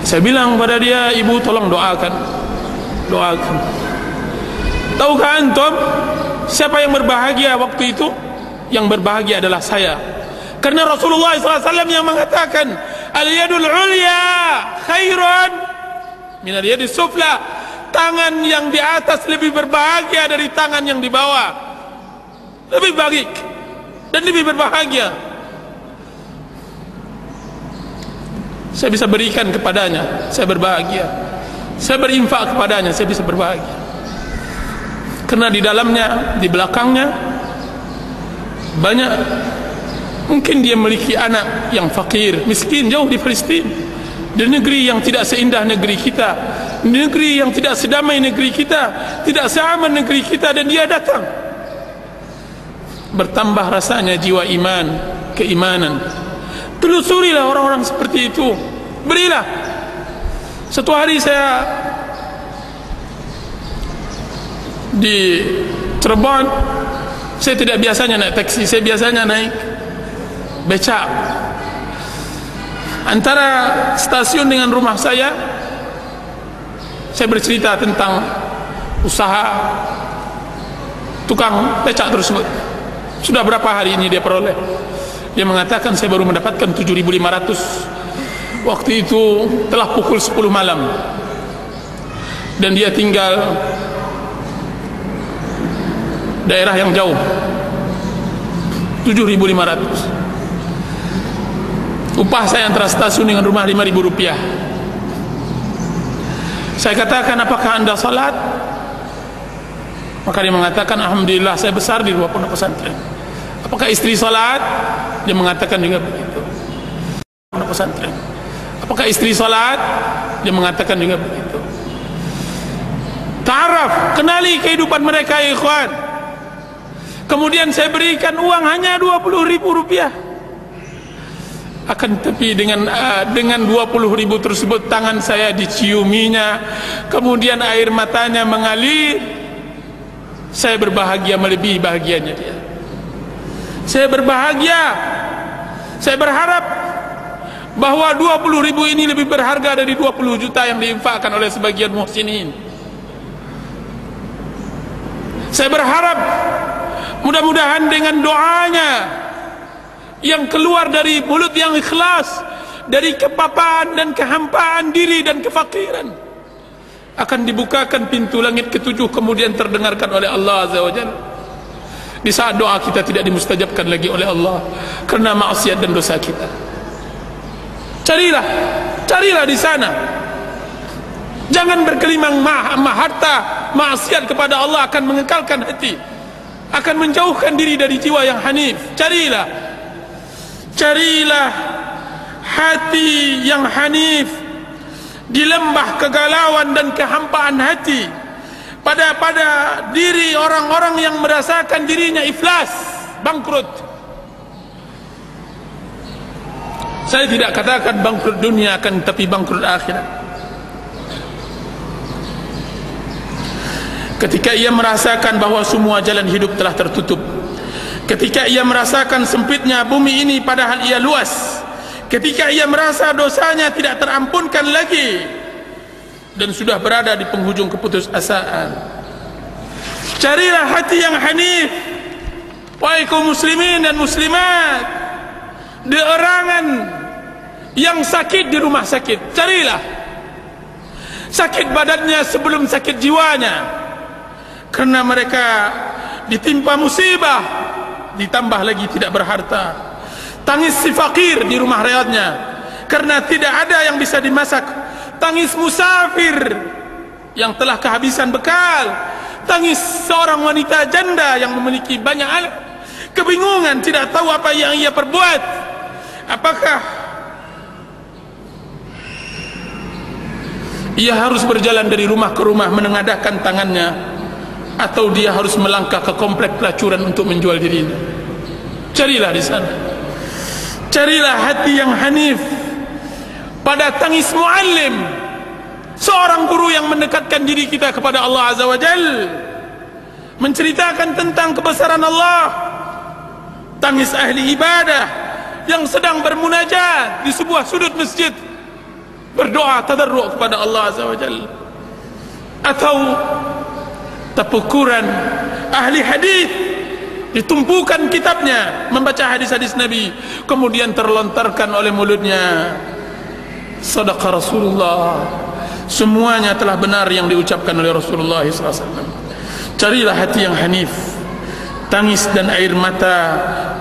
Saya bilang pada dia, "Ibu, tolong doakan, doakan." Tahukah antum siapa yang berbahagia waktu itu? Yang berbahagia adalah saya, karena Rasulullah SAW yang mengatakan, "Al-yadul ulya khairun min al-yadis sufla." Tangan yang di atas lebih berbahagia dari tangan yang di bawah, lebih baik dan lebih berbahagia. Saya bisa berikan kepadanya, saya berbahagia. Saya berinfak kepadanya, saya bisa berbahagia. Karena di dalamnya, di belakangnya banyak, mungkin dia memiliki anak yang fakir, miskin, jauh di Palestina, di negeri yang tidak seindah negeri kita, di negeri yang tidak sedamai negeri kita, tidak seaman negeri kita, dan dia datang. Bertambah rasanya jiwa iman, keimanan. Telusurilah orang-orang seperti itu, berilah. Satu hari saya di Cirebon, saya tidak biasanya naik taksi, saya biasanya naik becak. Antara stasiun dengan rumah saya bercerita tentang usaha tukang becak tersebut. Sudah berapa hari ini dia peroleh? Dia mengatakan saya baru mendapatkan 7.500. Waktu itu telah pukul 10 malam dan dia tinggal daerah yang jauh. 7.500. Upah saya antara stasiun dengan rumah 5.000 rupiah. Saya katakan, apakah anda salat? Maka dia mengatakan, alhamdulillah saya besar di luar pondok pesantren. Apakah istri salat? Dia mengatakan juga begitu. Pondok pesantren. Apakah istri salat? Dia mengatakan juga begitu. Ta'araf, kenali kehidupan mereka ya ikhwan. Kemudian saya berikan uang hanya 20.000 rupiah. Akan tetapi dengan 20.000 tersebut tangan saya diciuminya, kemudian air matanya mengalir. Saya berbahagia melebihi bahagianya dia. Saya berbahagia. Saya berharap bahwa 20.000 ini lebih berharga dari 20 juta yang diinfakkan oleh sebagian muhsinin. Saya berharap mudah-mudahan dengan doanya yang keluar dari mulut yang ikhlas, dari kepapaan dan kehampaan diri dan kefakiran, akan dibukakan pintu langit ketujuh, kemudian terdengarkan oleh Allah Azza wa Jalla. Di saat doa kita tidak dimustajabkan lagi oleh Allah karena maksiat dan dosa kita. Carilah di sana. Jangan berkelimang harta maksiat kepada Allah akan mengekalkan hati, akan menjauhkan diri dari jiwa yang hanif. Carilah hati yang hanif di lembah kegalauan dan kehampaan hati, pada diri orang-orang yang merasakan dirinya iflas, bangkrut. Saya tidak katakan bangkrut dunia, akan tapi bangkrut akhirat. Ketika ia merasakan bahwa semua jalan hidup telah tertutup, ketika ia merasakan sempitnya bumi ini padahal ia luas, ketika ia merasa dosanya tidak terampunkan lagi dan sudah berada di penghujung keputusasaan, carilah hati yang hanif. Wahai kaum muslimin dan muslimat, di erangan yang sakit di rumah sakit, carilah sakit badannya sebelum sakit jiwanya, karena mereka ditimpa musibah, ditambah lagi tidak berharta. Tangis si fakir di rumah rehatnya karena tidak ada yang bisa dimasak. Tangis musafir yang telah kehabisan bekal. Tangis seorang wanita janda yang memiliki banyak anak, kebingungan, tidak tahu apa yang ia perbuat. Apakah ia harus berjalan dari rumah ke rumah menengadahkan tangannya, atau dia harus melangkah ke komplek pelacuran untuk menjual dirinya? Carilah di sana. Carilah hati yang hanif pada tangis muallim, seorang guru yang mendekatkan diri kita kepada Allah Azza wa Jalla, menceritakan tentang kebesaran Allah. Tangis ahli ibadah yang sedang bermunajat di sebuah sudut masjid, berdoa tadarru' kepada Allah Azza wa Jalla. Atau tapukuran ahli hadis, ditumpukan kitabnya membaca hadis-hadis Nabi, kemudian terlontarkan oleh mulutnya, sadaqa Rasulullah, semuanya telah benar yang diucapkan oleh Rasulullah SAW. Carilah hati yang hanif, tangis dan air mata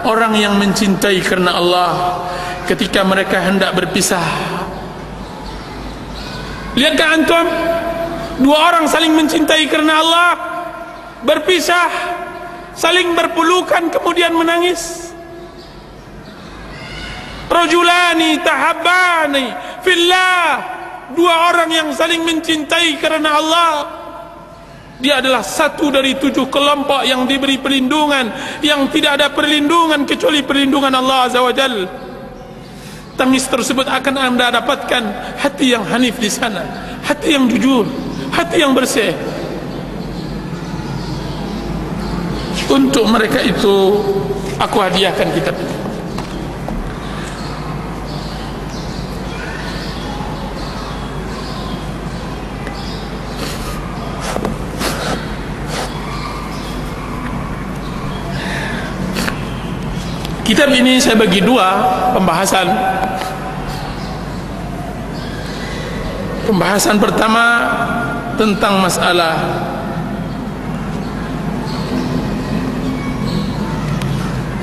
orang yang mencintai karena Allah ketika mereka hendak berpisah. Lihatkah antum, dua orang saling mencintai karena Allah, berpisah, saling berpelukan kemudian menangis. Rajulani tahabbani fillah, dua orang yang saling mencintai karena Allah. Dia adalah satu dari 7 kelompok yang diberi perlindungan, yang tidak ada perlindungan kecuali perlindungan Allah Azza wa Jalla. Tangis tersebut akan anda dapatkan hati yang hanif di sana, hati yang jujur, hati yang bersih. Untuk mereka itu aku hadiahkan kitab ini. Kitab ini saya bagi dua pembahasan. Pembahasan pertama tentang masalah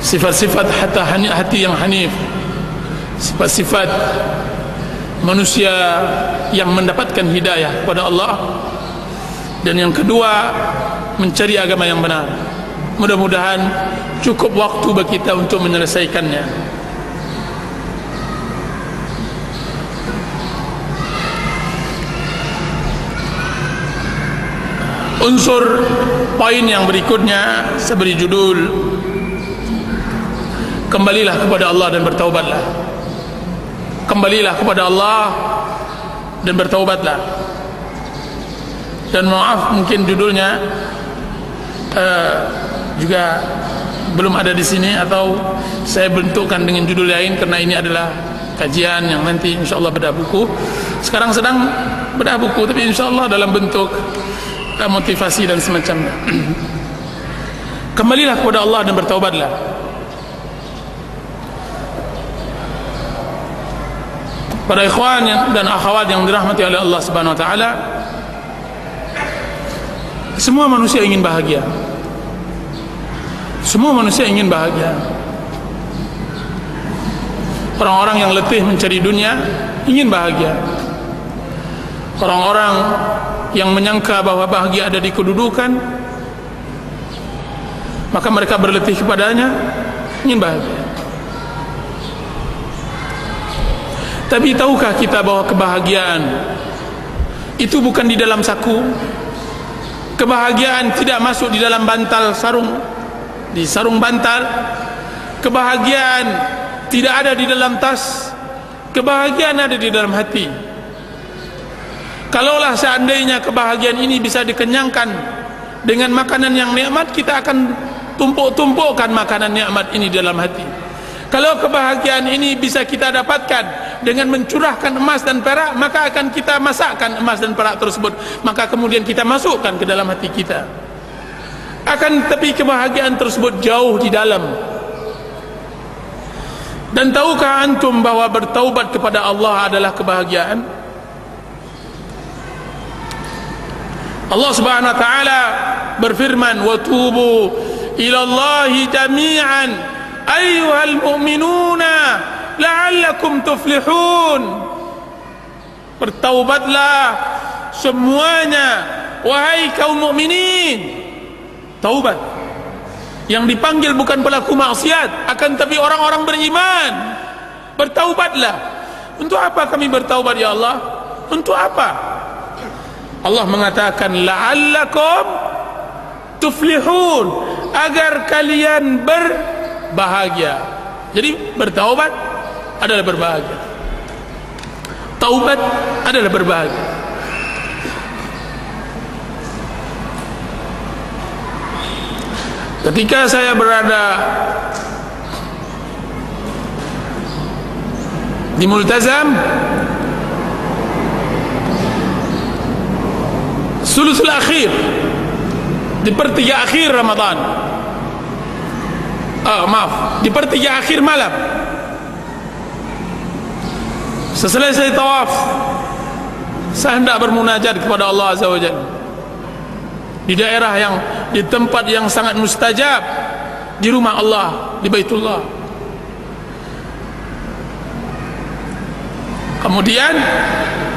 sifat-sifat hati yang hanif, sifat-sifat manusia yang mendapatkan hidayah kepada Allah. Dan yang kedua, mencari agama yang benar. Mudah-mudahan cukup waktu bagi kita untuk menyelesaikannya. Unsur poin yang berikutnya saya beri judul, kembalilah kepada Allah dan bertaubatlah. Kembalilah kepada Allah dan bertaubatlah. Dan maaf, mungkin judulnya juga belum ada di sini, atau saya bentukkan dengan judul lain, karena ini adalah kajian yang nanti insyaallah bedah buku. Sekarang sedang bedah buku, tapi insyaallah dalam bentuk motivasi dan semacamnya. Kembalilah kepada Allah dan bertaubatlah. Para ikhwan dan akhwat yang dirahmati oleh Allah Subhanahu wa taala, semua manusia ingin bahagia. Semua manusia ingin bahagia. Orang-orang yang letih mencari dunia ingin bahagia. Orang-orang yang menyangka bahwa bahagia ada di kedudukan, maka mereka berletih kepadanya, ingin bahagia. Tapi tahukah kita bahwa kebahagiaan itu bukan di dalam saku? Kebahagiaan tidak masuk di dalam bantal sarung, di sarung bantal. Kebahagiaan tidak ada di dalam tas. Kebahagiaan ada di dalam hati. Kalaulah seandainya kebahagiaan ini bisa dikenyangkan dengan makanan yang nikmat, kita akan tumpuk-tumpukkan makanan nikmat ini dalam hati. Kalau kebahagiaan ini bisa kita dapatkan dengan mencurahkan emas dan perak, maka akan kita masakkan emas dan perak tersebut, maka kemudian kita masukkan ke dalam hati kita. Akan tetapi kebahagiaan tersebut jauh di dalam. Dan tahukah antum bahwa bertaubat kepada Allah adalah kebahagiaan? Allah Subhanahu wa taala berfirman, "Wa tubu ila Allahi jami'an ayyuhal mu'minuna la'allakum tuflihun." Bertaubatlah semuanya wahai kaum mukminin. Taubat yang dipanggil bukan pelaku maksiat, akan tapi orang-orang beriman. Bertaubatlah. Untuk apa kami bertaubat ya Allah? Untuk apa? Allah mengatakan la'allakum tuflihun, agar kalian berbahagia. Jadi bertaubat adalah berbahagia. Taubat adalah berbahagia. Ketika saya berada di Multazam sulusul akhir, di pertiga akhir Ramadan, di pertiga akhir malam, setelah saya tawaf, saya hendak bermunajat kepada Allah Azza wa Jalla di daerah yang, di tempat yang sangat mustajab, di rumah Allah, di Baitullah. Kemudian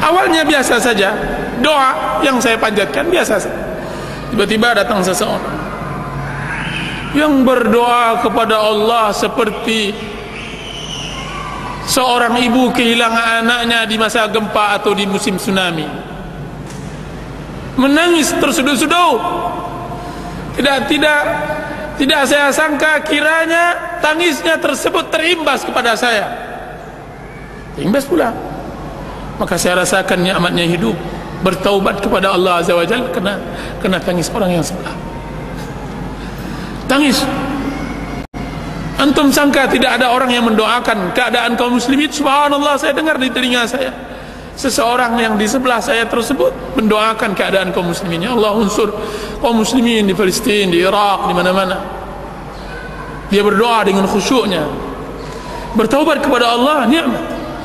awalnya biasa saja, doa yang saya panjatkan biasa saja. Tiba-tiba datang seseorang yang berdoa kepada Allah seperti seorang ibu kehilangan anaknya di masa gempa atau di musim tsunami. Menangis tersuduh-suduh. Tidak saya sangka kiranya tangisnya tersebut terimbas kepada saya. Terimbas pula. Maka saya rasakan nikmatnya hidup, bertaubat kepada Allah Azza wa Jalla kena tangis orang yang sebelah. Tangis. Antum sangka tidak ada orang yang mendoakan keadaan kaum muslimin? Subhanallah, saya dengar di telinga saya seseorang yang di sebelah saya tersebut mendoakan keadaan kaum muslimin. Ya Allah, unsur kaum muslimin di Palestina, di Irak, di mana-mana. dia berdoa dengan khusyuknya, bertaubat kepada Allah, nikmat.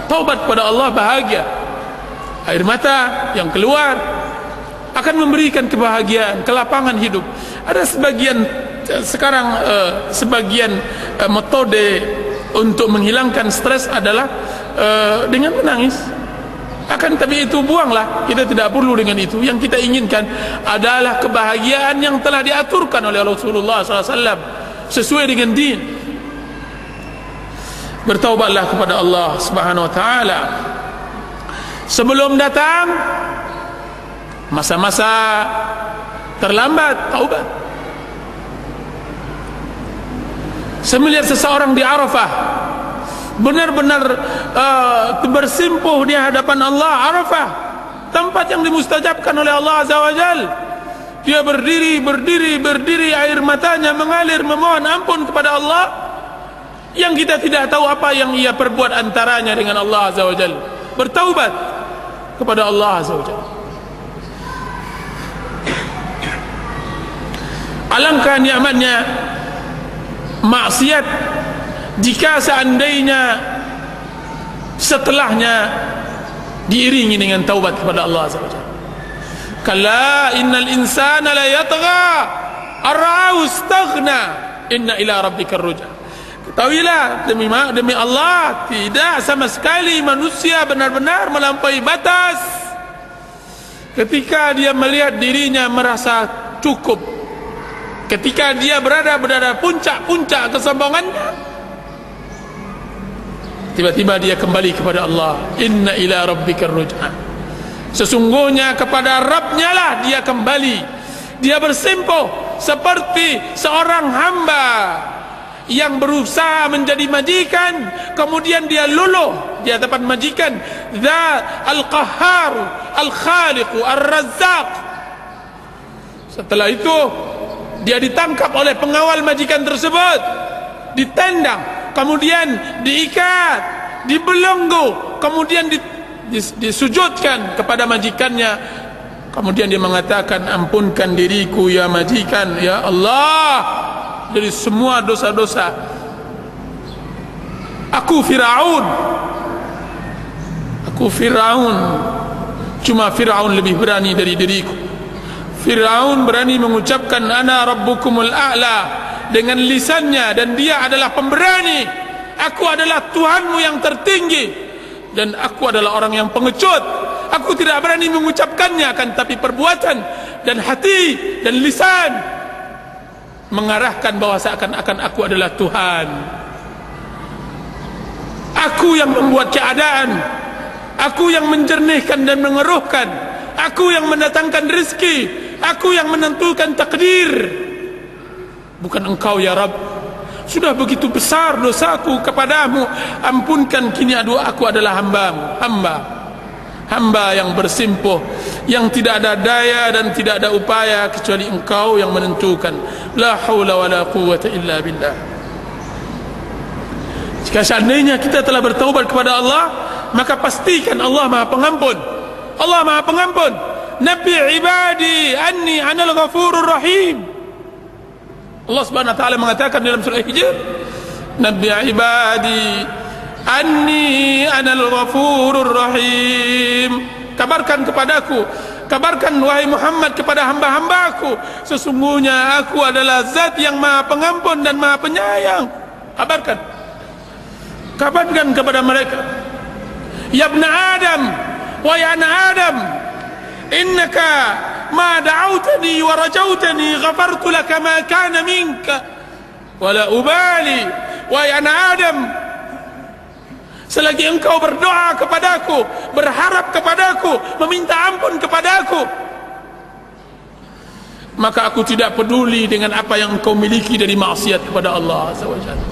Taubat kepada Allah, bahagia. Air mata yang keluar akan memberikan kebahagiaan, kelapangan hidup. Ada sebagian sekarang sebagian metode untuk menghilangkan stres adalah dengan menangis. Akan tapi itu buanglah, kita tidak perlu dengan itu. Yang kita inginkan adalah kebahagiaan yang telah diaturkan oleh Rasulullah SAW sesuai dengan din. Bertaubatlah kepada Allah Subhanahu wa taala sebelum datang masa-masa terlambat taubat. Saya melihat seseorang di Arafah benar-benar bersimpuh di hadapan Allah. Arafah, tempat yang dimustajabkan oleh Allah Azza wa Jal. Dia berdiri, air matanya mengalir memohon ampun kepada Allah, yang kita tidak tahu apa yang ia perbuat antaranya dengan Allah Azza wa Jal. Bertaubat kepada Allah Azza wa Jal. Alangkah nikmatnya maksiat jika seandainya setelahnya diiringi dengan taubat kepada Allah Azza wa Jalla. Kalla innal insana la yatgha ar-ra'ahu istaghna inna ila rabbikar ruj'a. Ketahuilah demi Allah, tidak sama sekali manusia benar-benar melampaui batas ketika dia melihat dirinya merasa cukup, ketika dia berada puncak-puncak kesombongannya, tiba-tiba dia kembali kepada Allah. Inna ila rabbikar ruj'a. Sesungguhnya kepada Rabbnya lah dia kembali. Dia bersimpuh seperti seorang hamba yang berusaha menjadi majikan, kemudian dia luluh di hadapan majikan. Dza al-qahhar al-khaliq ar-razzaq. Setelah itu dia ditangkap oleh pengawal majikan tersebut, ditendang, kemudian diikat, dibelenggu, kemudian disujudkan kepada majikannya. Kemudian dia mengatakan, ampunkan diriku ya majikan, ya Allah, dari semua dosa-dosa. Aku Firaun, cuma Firaun lebih berani dari diriku. Firaun berani mengucapkan ana rabbukumul a'la dengan lisannya, dan dia adalah pemberani. Aku adalah Tuhanmu yang tertinggi, dan aku adalah orang yang pengecut. Aku tidak berani mengucapkannya, akan tapi perbuatan dan hati dan lisan mengarahkan bahwa seakan-akan aku adalah Tuhan. Aku yang membuat keadaan, aku yang menjernihkan dan mengeruhkan, aku yang mendatangkan rezeki, aku yang menentukan takdir, bukan engkau ya Rabb. Sudah begitu besar dosaku kepadamu, ampunkan, kini aku adalah hambamu. Hamba yang bersimpuh, yang tidak ada daya dan tidak ada upaya kecuali engkau yang menentukan. La haula wa la quwwata illa billah. Jika seandainya kita telah bertaubat kepada Allah, maka pastikan Allah Maha Pengampun. Allah Maha Pengampun. Nabi ibadi anni anal ghafurur rahim. Allah Subhanahu wa taala mengatakan dalam surah Hijr, Nabi ibadi anni anal ghafurur rahim. Kabarkan kepadaku, kabarkan wahai Muhammad kepada hamba-hambaku, sesungguhnya aku adalah zat yang Maha Pengampun dan Maha Penyayang. Kabarkan kepada mereka. Ya ibn Adam, wa ya anak Adam, innaka ma da'awtani wa rajautani ghafartu laka ma kana minka wa la ubali. Wahai anak Adam, selagi engkau berdoa kepadaku, berharap kepadaku, meminta ampun kepadaku, maka aku tidak peduli dengan apa yang engkau miliki dari maksiat kepada Allah Azza wa Jalla.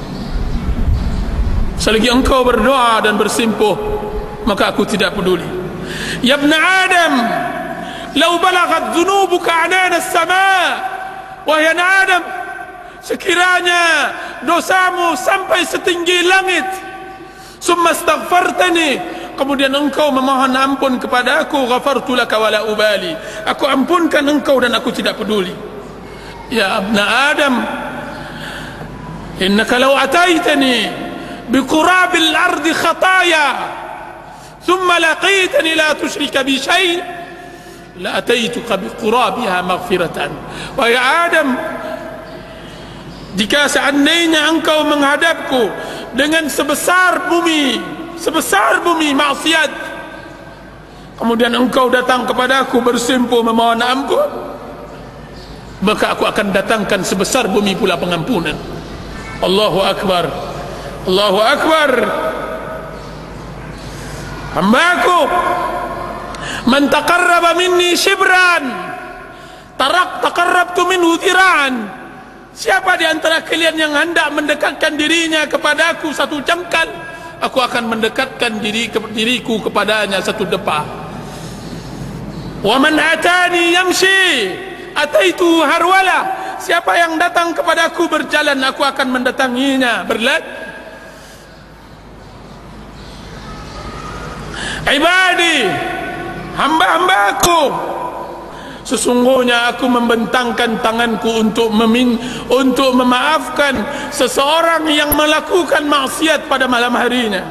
Selagi engkau berdoa dan bersimpuh, maka aku tidak peduli. Ya ibn Adam, lau balagat dhunubuka anana as-sama'. Wahai anak Adam, sekiranya dosamu sampai setinggi langit, summa astaghfartani, kemudian engkau memohon ampun kepada aku, ghafartu laka wala ubali, aku ampunkan engkau dan aku tidak peduli. Ya ibn Adam, innaka law ataitani biqurabil ardi khataya thumma laqitani la tusyrika bi syai' la ataituka biqurabiha maghfiratan. Wahai Adam, jika seandainya engkau menghadapku dengan sebesar bumi maksiat, kemudian engkau datang kepadaku bersimpuh memohon ampun, maka aku akan datangkan sebesar bumi pula pengampunan. Allahu Akbar, Allahu Akbar. Hambaku, man taqarraba minni shibran taqarrabtu minhu dhira'an. Siapa di antara kalian yang hendak mendekatkan dirinya kepadaku satu jengkal, aku akan mendekatkan diriku kepadanya satu depa. Wa man atani yamshi ataitu harwala. Siapa yang datang kepadaku berjalan, aku akan mendatanginya berlari. Ibadi, hamba-hambaku, sesungguhnya aku membentangkan tanganku untuk memaafkan seseorang yang melakukan maksiat pada malam harinya,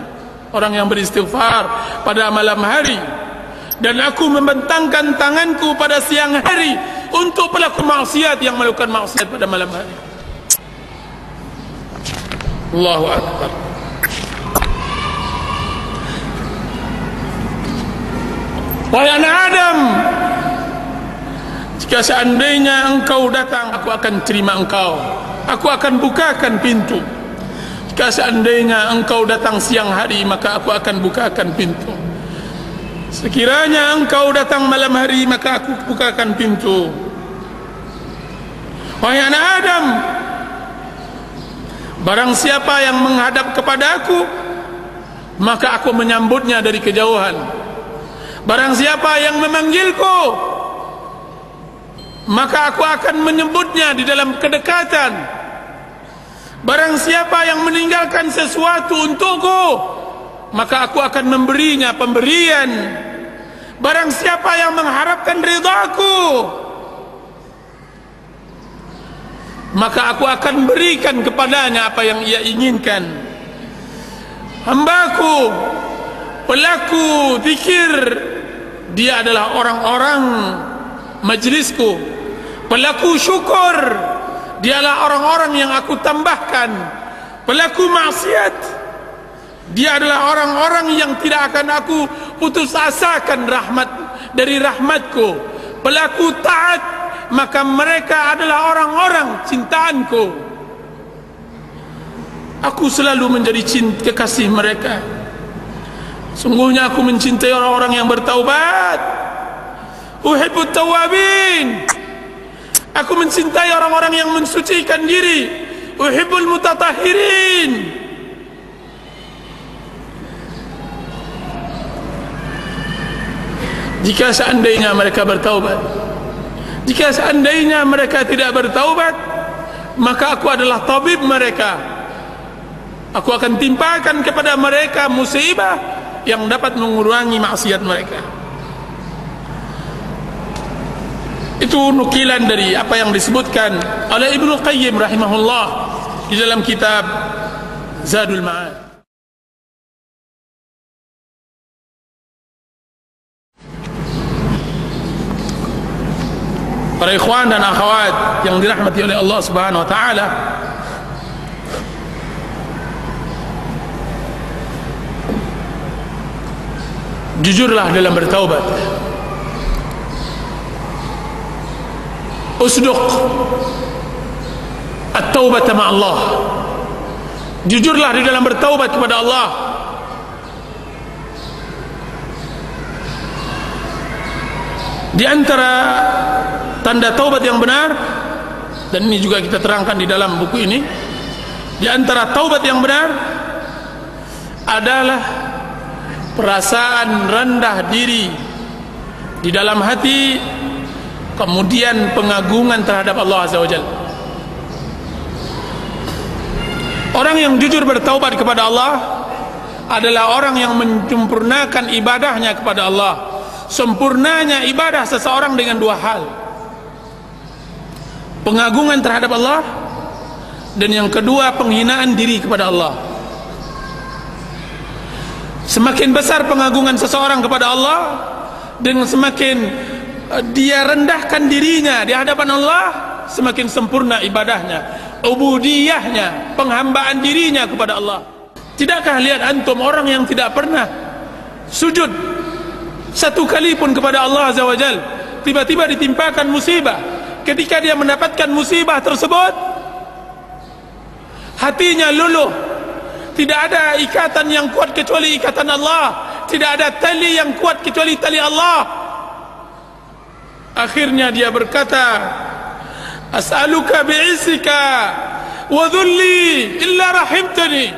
orang yang beristighfar pada malam hari, dan aku membentangkan tanganku pada siang hari untuk pelaku maksiat yang melakukan maksiat pada malam hari. Allahu Akbar. Wahai anak Adam, jika seandainya engkau datang, aku akan terima engkau, aku akan bukakan pintu. Jika seandainya engkau datang siang hari, maka aku akan bukakan pintu. Sekiranya engkau datang malam hari, maka aku bukakan pintu. Wahai anak Adam, barang siapa yang menghadap kepada aku, maka aku menyambutnya dari kejauhan. Barang siapa yang memanggilku, maka aku akan menyebutnya di dalam kedekatan. Barang siapa yang meninggalkan sesuatu untukku, maka aku akan memberinya pemberian. Barang siapa yang mengharapkan ridhaku, maka aku akan berikan kepadanya apa yang ia inginkan. Hambaku, pelaku zikir, dia adalah orang-orang majlisku. Pelaku syukur, dia adalah orang-orang yang aku tambahkan. Pelaku maksiat, dia adalah orang-orang yang tidak akan aku putus asakan dari rahmatku. Pelaku taat, maka mereka adalah orang-orang cintaanku. Aku selalu menjadi kekasih mereka. Sungguhnya aku mencintai orang-orang yang bertaubat. Uhibbut tawabin. Aku mencintai orang-orang yang mensucikan diri. Uhibbul mutatahhirin. Jika seandainya mereka bertaubat, jika seandainya mereka tidak bertaubat, maka aku adalah tabib mereka. Aku akan timpakan kepada mereka musibah yang dapat mengurangi maksiat mereka. Itu nukilan dari apa yang disebutkan oleh Ibnu Qayyim rahimahullah di dalam kitab Zadul Ma'ad. Para ikhwan dan akhwat yang dirahmati oleh Allah Subhanahu wa taala, jujurlah dalam bertaubat. Usduq at-taubat ma Allah. Jujurlah di dalam bertaubat kepada Allah. Di antara tanda taubat yang benar, dan ini juga kita terangkan di dalam buku ini, di antara taubat yang benar adalah perasaan rendah diri di dalam hati, kemudian pengagungan terhadap Allah Azza wa Jalla. Orang yang jujur bertaubat kepada Allah adalah orang yang menyempurnakan ibadahnya kepada Allah. Sempurnanya ibadah seseorang dengan dua hal: pengagungan terhadap Allah Dan yang kedua, penghinaan diri kepada Allah. Semakin besar pengagungan seseorang kepada Allah, dan semakin dia rendahkan dirinya di hadapan Allah, semakin sempurna ibadahnya, ubudiyahnya, penghambaan dirinya kepada Allah. Tidakkah lihat antum orang yang tidak pernah sujud satu kali pun kepada Allah Azza wa Jal, tiba-tiba ditimpakan musibah. Ketika dia mendapatkan musibah tersebut, hatinya luluh. Tidak ada ikatan yang kuat kecuali ikatan Allah. Tidak ada tali yang kuat kecuali tali Allah. Akhirnya dia berkata, as'aluka bi'izzika wa dhulli illa rahimtani.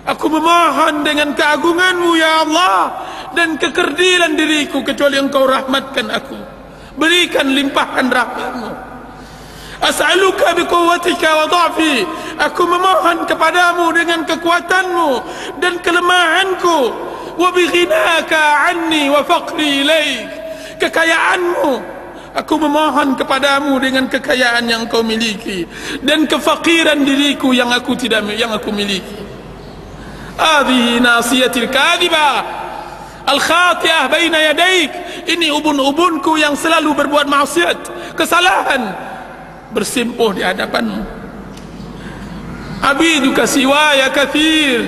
Aku memohon dengan keagunganmu ya Allah dan kekerdilan diriku, kecuali engkau rahmatkan aku, berikan limpahkan rahmatmu. As'aluka biquwwatika wa dha'fi. Aku memohon kepadamu dengan kekuatanmu dan kelemahanku. Wa bighinaka anni wa faqri ilaik. Kekayaanmu, aku memohon kepadamu dengan kekayaan yang kau miliki, dan kefakiran diriku yang aku miliki. Hadhihi nasiyatil kadhibah al-khati'ah baina yadaik. Ini ubun-ubunku yang selalu berbuat maksiat, kesalahan, bersimpuh di hadapanmu. Abiduka siwaya kathir.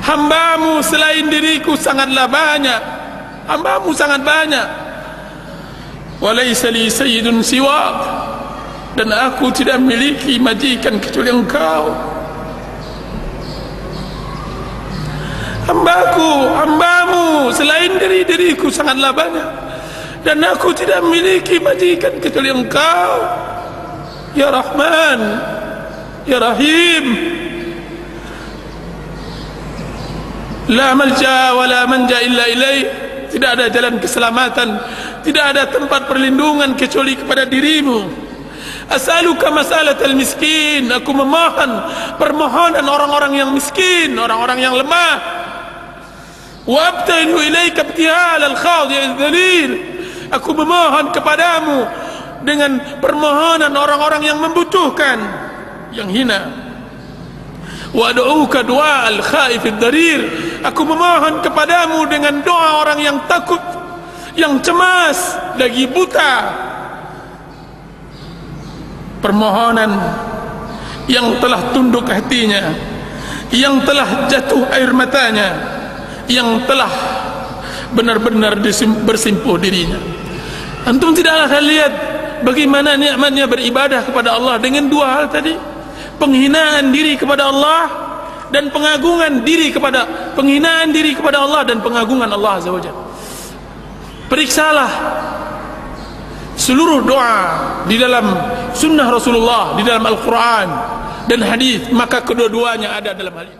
Hambamu selain diriku sangatlah banyak. Hambamu sangat banyak. Walaysa li sayyidun siwak. Dan aku tidak memiliki majikan kecuali engkau. Hambamu selain diriku sangatlah banyak, dan aku tidak memiliki majikan kecuali engkau. Ya Rahman, Ya Rahim. La malja wa la manja illa ilaih. Tidak ada jalan keselamatan, tidak ada tempat perlindungan kecuali kepada dirimu. As'aluka mas'alatal miskin. Aku memohon permohonan orang-orang yang miskin, orang-orang yang lemah. Wa abtahilu ilaika ibtihal al-khadi' al-dhalil. Aku memohon kepadamu dengan permohonan orang-orang yang membutuhkan, yang hina. Wa ad'uka du'a al-khaif ad-darir. Aku memohon kepadamu dengan doa orang yang takut, yang cemas, lagi buta. Permohonan yang telah tunduk hatinya, yang telah jatuh air matanya, yang telah benar-benar bersimpuh dirinya. Antum tidaklah lihat bagaimana nikmatnya beribadah kepada Allah dengan dua hal tadi, penghinaan diri kepada Allah dan penghinaan diri kepada Allah dan pengagungan Allah Azza wa Jalla. Periksalah seluruh doa di dalam sunnah Rasulullah, di dalam Al-Quran dan hadis, maka kedua-duanya ada dalam hal itu.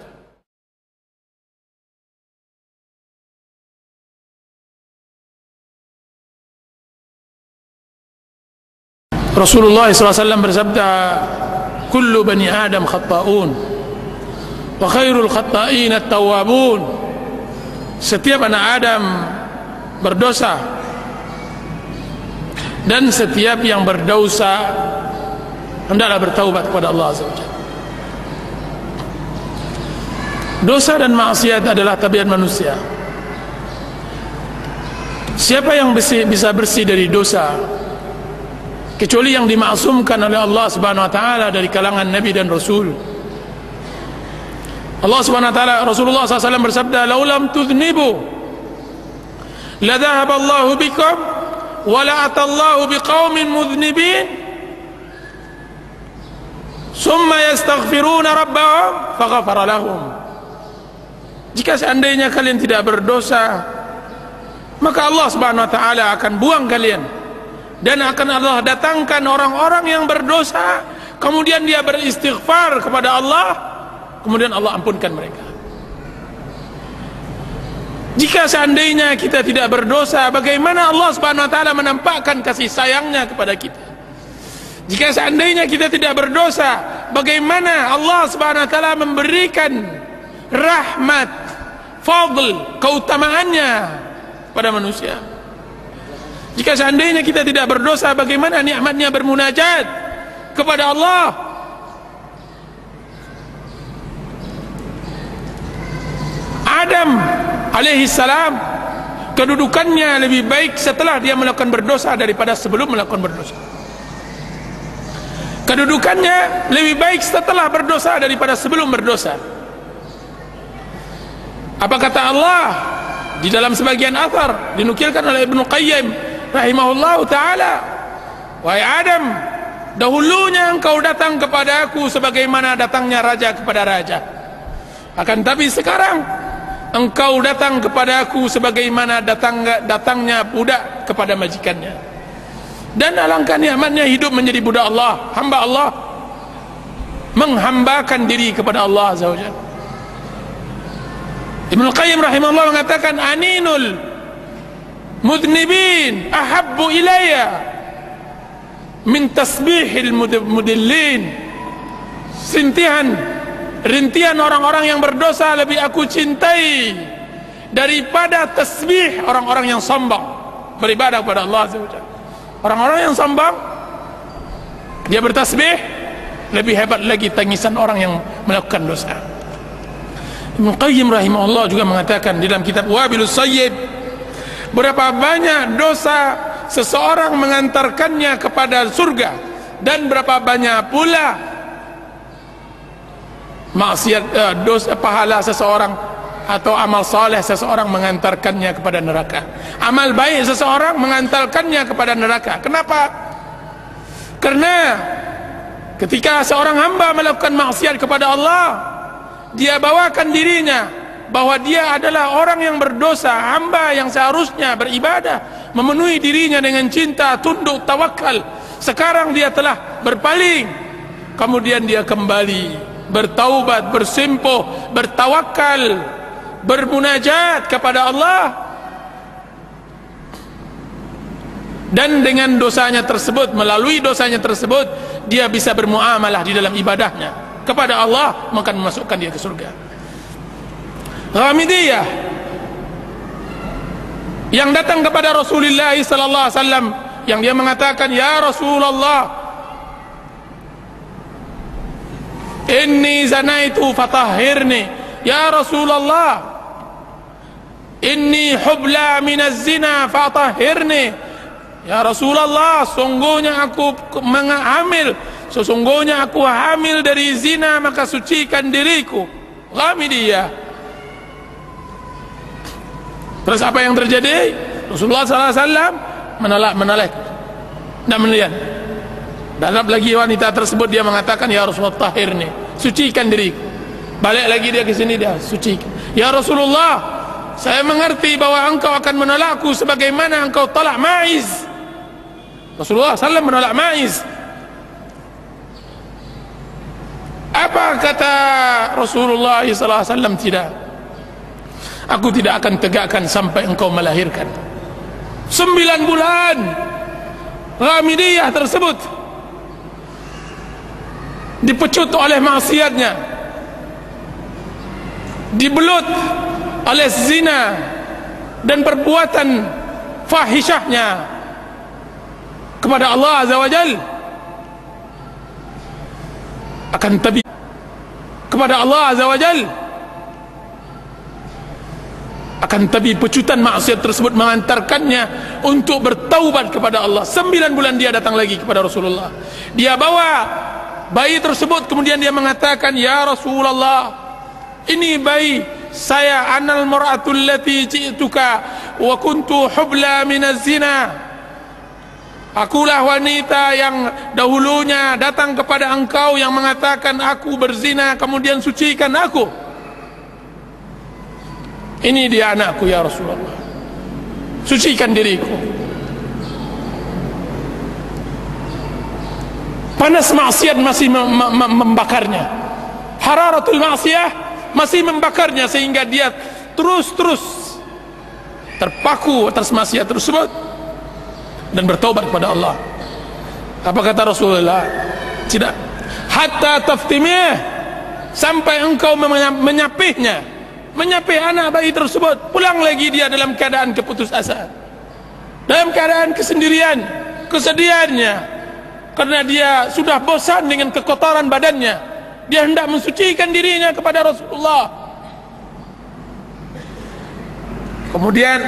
Rasulullah SAW bersabda, kullu bani Adam khatta'un wa khairul khatta'in at-tawwabun. Setiap anak Adam berdosa, dan setiap yang berdosa hendaklah bertaubat kepada Allah Azza wa Jalla. Dosa dan maksiat adalah tabiat manusia. Siapa yang bisa bersih dari dosa kecuali yang dimaksumkan oleh Allah Subhanahu wa taala dari kalangan nabi dan rasul? Allah Subhanahu wa taala, Rasulullah SAW bersabda, "Lau lam tudhnibu la dhahaba Allahu bikum wa la atallahu biqaumin mudhnibin summa yastaghfiruna rabbahum faghfara lahum." Jika seandainya kalian tidak berdosa, maka Allah Subhanahu wa taala akan buang kalian, dan akan Allah datangkan orang-orang yang berdosa, kemudian dia beristighfar kepada Allah, kemudian Allah ampunkan mereka. Jika seandainya kita tidak berdosa, bagaimana Allah Subhanahu wa taala menampakkan kasih sayangnya kepada kita? Jika seandainya kita tidak berdosa, bagaimana Allah Subhanahu wa taala memberikan rahmat, fadl, keutamaannya pada manusia? Jika seandainya kita tidak berdosa, bagaimana nikmatnya bermunajat kepada Allah, Adam alaihi salam, kedudukannya lebih baik setelah dia melakukan berdosa daripada sebelum melakukan berdosa. Kedudukannya lebih baik setelah berdosa daripada sebelum berdosa. Apa kata Allah di dalam sebagian athar dinukilkan oleh Ibnu Qayyim rahimahullahu taala, wahai Adam, dahulunya engkau datang kepada aku sebagaimana datangnya raja kepada raja, akan tapi sekarang engkau datang kepada aku sebagaimana datangnya budak kepada majikannya. Dan alangkah nikmatnya hidup menjadi budak Allah, hamba Allah, menghambakan diri kepada Allah Azza wa Jalla. Ibnu Qayyim rahimahullah mengatakan, aninul mudnibin ahabbu ilayya min tasbihil mudillin. Rintihan orang-orang yang berdosa lebih aku cintai daripada tasbih orang-orang yang sombong beribadah kepada Allah Azza wa Jalla. Orang-orang yang sombong, dia bertasbih, lebih hebat lagi tangisan orang yang melakukan dosa. Ibnu Qayyim rahimahullah juga mengatakan di dalam kitab Wabilus Sayyib, berapa banyak dosa seseorang mengantarkannya kepada surga, dan berapa banyak pula maksiat dosa pahala seseorang atau amal saleh seseorang mengantarkannya kepada neraka. Amal baik seseorang mengantarkannya kepada neraka. Kenapa? Karena ketika seorang hamba melakukan maksiat kepada Allah, dia bawakan dirinya bahwa dia adalah orang yang berdosa, hamba yang seharusnya beribadah, memenuhi dirinya dengan cinta, tunduk, tawakal. Sekarang dia telah berpaling, kemudian dia kembali bertaubat, bersimpuh, bertawakal, bermunajat kepada Allah, dan dengan dosanya tersebut, melalui dosanya tersebut, dia bisa bermuamalah di dalam ibadahnya kepada Allah, maka memasukkan dia ke surga. Ghamidiyah yang datang kepada Rasulullah sallallahu alaihi wasallam, yang dia mengatakan, ya Rasulullah, inni zanaitu fatahhirni. Ya Rasulullah, inni hubla minaz zina fatahhirni. Ya Rasulullah, sungguhnya aku hamil, sesungguhnya aku hamil dari zina, maka sucikan diriku. Ghamidiyah. Terus apa yang terjadi? Rasulullah SAW menolak dan melihat. Dalam lagi wanita tersebut, dia mengatakan, ya Rasulullah, tahirni, sucikan diriku. Balik lagi dia ke sini, dia sucikan. Ya Rasulullah, saya mengerti bahwa engkau akan menolakku sebagaimana engkau tolak Ma'iz. Rasulullah SAW menolak Ma'iz. Apa kata Rasulullah SAW? Tidak, aku tidak akan tegakkan sampai engkau melahirkan. 9 bulan Ghamidiyah tersebut dipecut oleh maksiatnya, dibelut oleh zina dan perbuatan fahishahnya kepada Allah Azza wa Jal. Akan tapi kepada Allah Azza wa Jal, akan tapi pecutan maksiat tersebut mengantarkannya untuk bertaubat kepada Allah. 9 bulan dia datang lagi kepada Rasulullah, dia bawa bayi tersebut, kemudian dia mengatakan, ya Rasulullah, ini bayi saya, anal mar'atul lati ji'tuka wa kuntu hubla minaz zina. Akulah wanita yang dahulunya datang kepada engkau yang mengatakan aku berzina, kemudian sucikan aku. Ini dia anakku ya Rasulullah, sucikan diriku. Panas maksiat masih membakarnya, hararatul maksiyah masih membakarnya, sehingga dia terus terpaku atas maksiat tersebut dan bertaubat kepada Allah. Apa kata Rasulullah? Tidak, hatta taftimih, sampai engkau menyapihnya, menyapih anak bayi tersebut. Pulang lagi dia dalam keadaan keputus asa, dalam keadaan kesendirian, kesedihannya, karena dia sudah bosan dengan kekotoran badannya. Dia hendak mensucikan dirinya kepada Rasulullah. Kemudian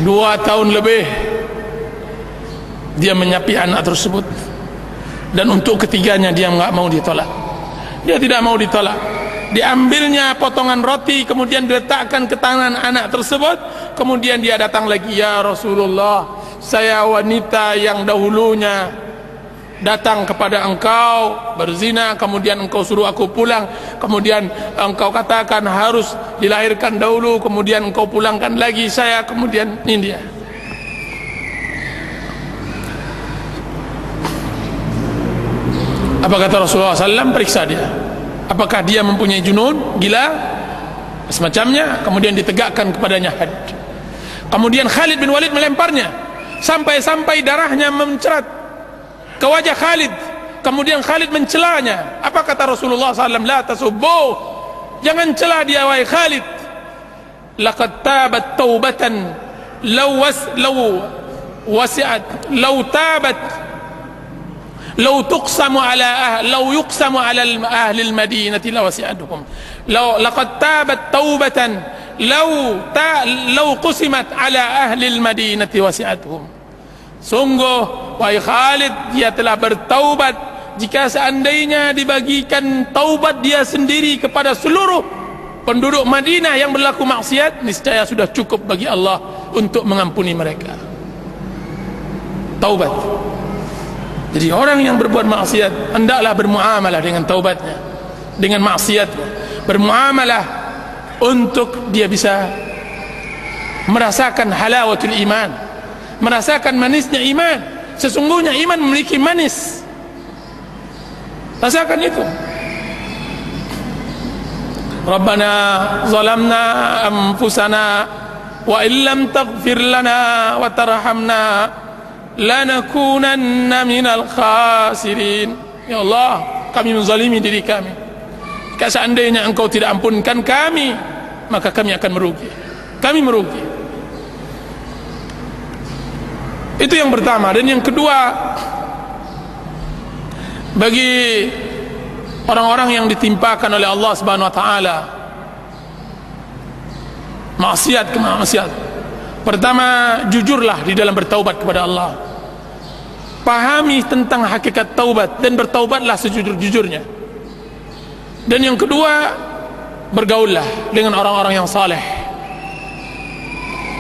2 tahun lebih dia menyapi anak tersebut, dan untuk ketiganya dia nggak mau ditolak. Dia tidak mau ditolak. Diambilnya potongan roti, kemudian diletakkan ke tangan anak tersebut. Kemudian dia datang lagi, ya Rasulullah, saya wanita yang dahulunya datang kepada engkau berzina, kemudian engkau suruh aku pulang, kemudian engkau katakan harus dilahirkan dahulu, kemudian engkau pulangkan lagi saya, kemudian ini dia. Apa kata Rasulullah SAW? Periksa dia, apakah dia mempunyai junun, gila, semacamnya. Kemudian ditegakkan kepadanya had. Kemudian Khalid bin Walid melemparnya sampai-sampai darahnya mencerat ke wajah Khalid. Kemudian Khalid mencelanya. Apa kata Rasulullah SAW? La tasubbu, jangan celah dia wahai Khalid. Laqad tabat taubatan law wasi'at law tabat law tuqsamu ala law yuqsamu ala ahli al-madinati la wasi'atuhum. Laqad tabat taubatan law qusimat ala ahli al-madinati wasi'atuhum. Sungguh wahai Khalid, dia telah bertaubat. Jika seandainya dibagikan taubat dia sendiri kepada seluruh penduduk Madinah yang berlaku maksiat, niscaya sudah cukup bagi Allah untuk mengampuni mereka. Taubat. Jadi orang yang berbuat maksiat hendaklah bermuamalah dengan taubatnya, dengan maksiatnya, bermuamalah untuk dia bisa merasakan halawatul iman, merasakan manisnya iman. Sesungguhnya iman memiliki manis, rasakan itu. Rabbana zalamna anfusana wa illam taghfir lana wa tarhamna lanakunanna minal khasirin. Ya Allah, kami menzalimi diri kami. Jika seandainya engkau tidak ampunkan kami, maka kami akan merugi. Kami merugi. Itu yang pertama. Dan yang kedua, bagi orang-orang yang ditimpakan oleh Allah Subhanahu wa taala maksiat ke maksiat, pertama, jujurlah di dalam bertaubat kepada Allah. Pahami tentang hakikat taubat dan bertaubatlah sejujur-jujurnya. Dan yang kedua, bergaullah dengan orang-orang yang saleh.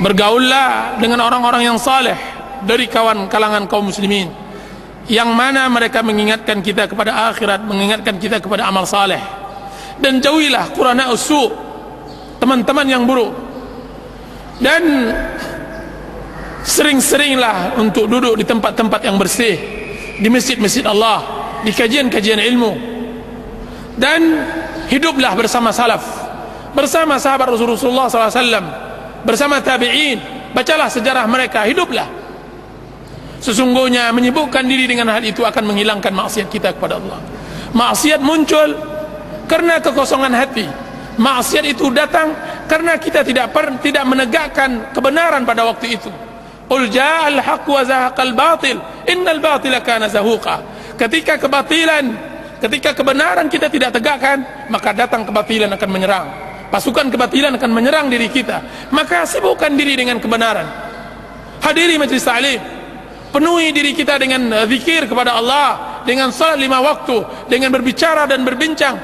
Bergaullah dengan orang-orang yang saleh dari kalangan kaum muslimin, yang mana mereka mengingatkan kita kepada akhirat, mengingatkan kita kepada amal saleh. Dan jauhilah qurana usu, teman-teman yang buruk. Dan sering-seringlah untuk duduk di tempat-tempat yang bersih, di masjid-masjid Allah, di kajian-kajian ilmu. Dan hiduplah bersama salaf, bersama sahabat Rasulullah SAW, bersama tabi'in. Bacalah sejarah mereka, hiduplah. Sesungguhnya menyibukkan diri dengan hal itu akan menghilangkan maksiat kita kepada Allah. Maksiat muncul karena kekosongan hati. Maksiat itu datang karena kita tidak menegakkan kebenaran pada waktu itu. Qul ja'al haqq wa zahaqal batil innal batila kana zahuqa. Ketika kebenaran kita tidak tegakkan, maka datang kebatilan akan menyerang. Pasukan kebatilan akan menyerang diri kita. Maka sibukkan diri dengan kebenaran. Hadiri majlis ta'lim. Penuhi diri kita dengan zikir kepada Allah, dengan salat 5 waktu, dengan berbicara dan berbincang,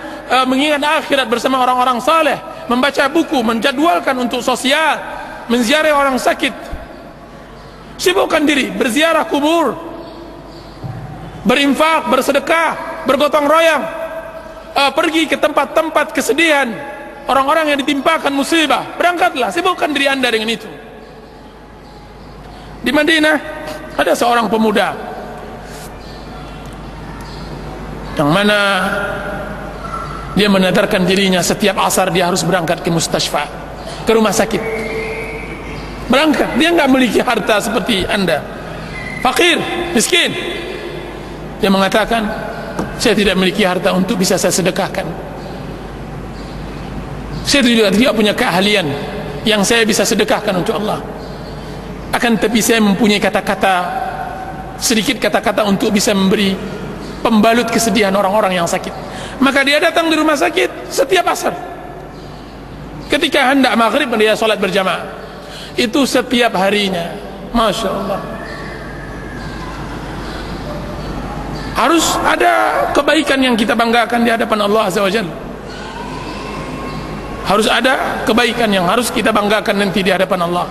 mengingat akhirat bersama orang-orang saleh, membaca buku, menjadwalkan untuk sosial, menziarahi orang sakit. Sibukkan diri, berziarah kubur, berinfak, bersedekah, bergotong royong, pergi ke tempat-tempat kesedihan orang-orang yang ditimpakan musibah. Berangkatlah, sibukkan diri anda dengan itu. Di Madinah ada seorang pemuda yang mana dia menadarkan dirinya setiap asar dia harus berangkat ke mustasfa, ke rumah sakit. Berangkat, dia nggak memiliki harta seperti anda, fakir, miskin. Dia mengatakan, saya tidak memiliki harta untuk bisa saya sedekahkan. Saya juga tidak punya keahlian yang saya bisa sedekahkan untuk Allah. Akan tetapi saya mempunyai kata-kata, sedikit kata-kata untuk bisa memberi pembalut kesedihan orang-orang yang sakit. Maka dia datang di rumah sakit setiap asar. Ketika hendak maghrib dia sholat berjamaah. Itu setiap harinya. Masya Allah. Harus ada kebaikan yang kita banggakan di hadapan Allah Azza wa Jalla. Harus ada kebaikan yang harus kita banggakan nanti di hadapan Allah.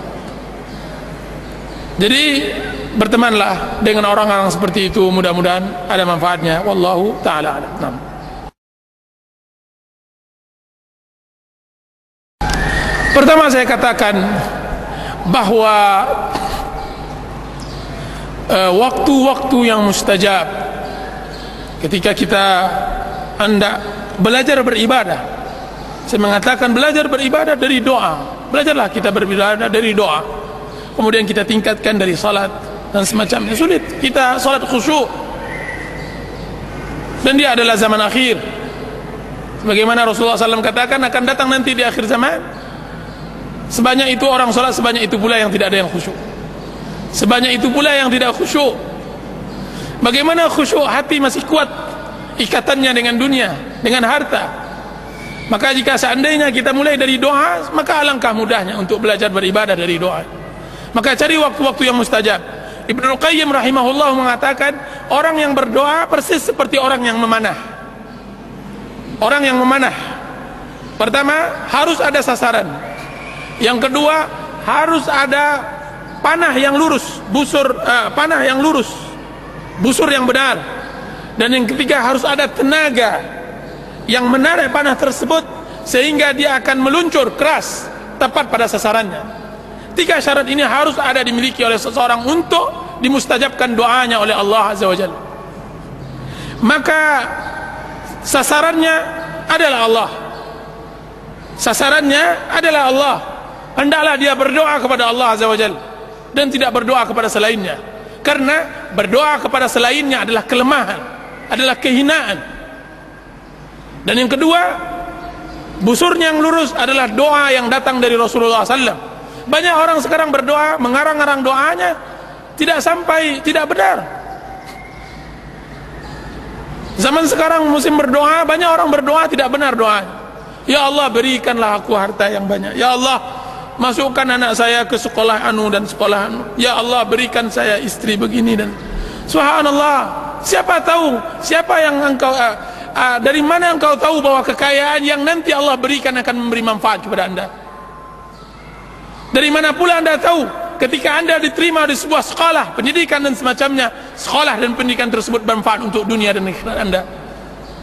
Jadi bertemanlah dengan orang-orang seperti itu, mudah-mudahan ada manfaatnya. Wallahu ta'ala a'lam. Pertama saya katakan bahwa waktu-waktu yang mustajab ketika kita hendak belajar beribadah, saya mengatakan belajar beribadah dari doa. Belajarlah kita beribadah dari doa, kemudian kita tingkatkan dari salat dan semacamnya. Sulit kita salat khusyuk, dan dia adalah zaman akhir. Sebagaimana Rasulullah SAW katakan, akan datang nanti di akhir zaman, sebanyak itu orang salat, sebanyak itu pula yang tidak ada yang khusyuk. Sebanyak itu pula yang tidak khusyuk. Bagaimana khusyuk? Hati masih kuat ikatannya dengan dunia, dengan harta. Maka jika seandainya kita mulai dari doa, maka alangkah mudahnya untuk belajar beribadah dari doa. Maka cari waktu-waktu yang mustajab. Ibnu Qayyim rahimahullah mengatakan, orang yang berdoa persis seperti orang yang memanah. Orang yang memanah, pertama harus ada sasaran. Yang kedua harus ada panah yang lurus, panah yang lurus, busur yang benar. Dan yang ketiga harus ada tenaga yang menarik panah tersebut sehingga dia akan meluncur keras tepat pada sasarannya. 3 syarat ini harus ada dimiliki oleh seseorang untuk dimustajabkan doanya oleh Allah Azza wa Jalla. Maka sasarannya adalah Allah. Sasarannya adalah Allah. Hendaklah dia berdoa kepada Allah Azza wa Jalla dan tidak berdoa kepada selainnya, karena berdoa kepada selainnya adalah kelemahan, adalah kehinaan. Dan yang kedua, busurnya yang lurus adalah doa yang datang dari Rasulullah SAW. Banyak orang sekarang berdoa, mengarang-arang doanya, tidak sampai, tidak benar. Zaman sekarang musim berdoa, banyak orang berdoa tidak benar doanya. Ya Allah, berikanlah aku harta yang banyak. Ya Allah, masukkan anak saya ke sekolah anu dan sekolah anu. Ya Allah, berikan saya istri begini dan subhanallah. Siapa tahu, siapa yang engkau dari mana engkau tahu bahwa kekayaan yang nanti Allah berikan akan memberi manfaat kepada anda? Dari mana pula anda tahu ketika anda diterima di sebuah sekolah pendidikan dan semacamnya, sekolah dan pendidikan tersebut bermanfaat untuk dunia dan akhirat anda?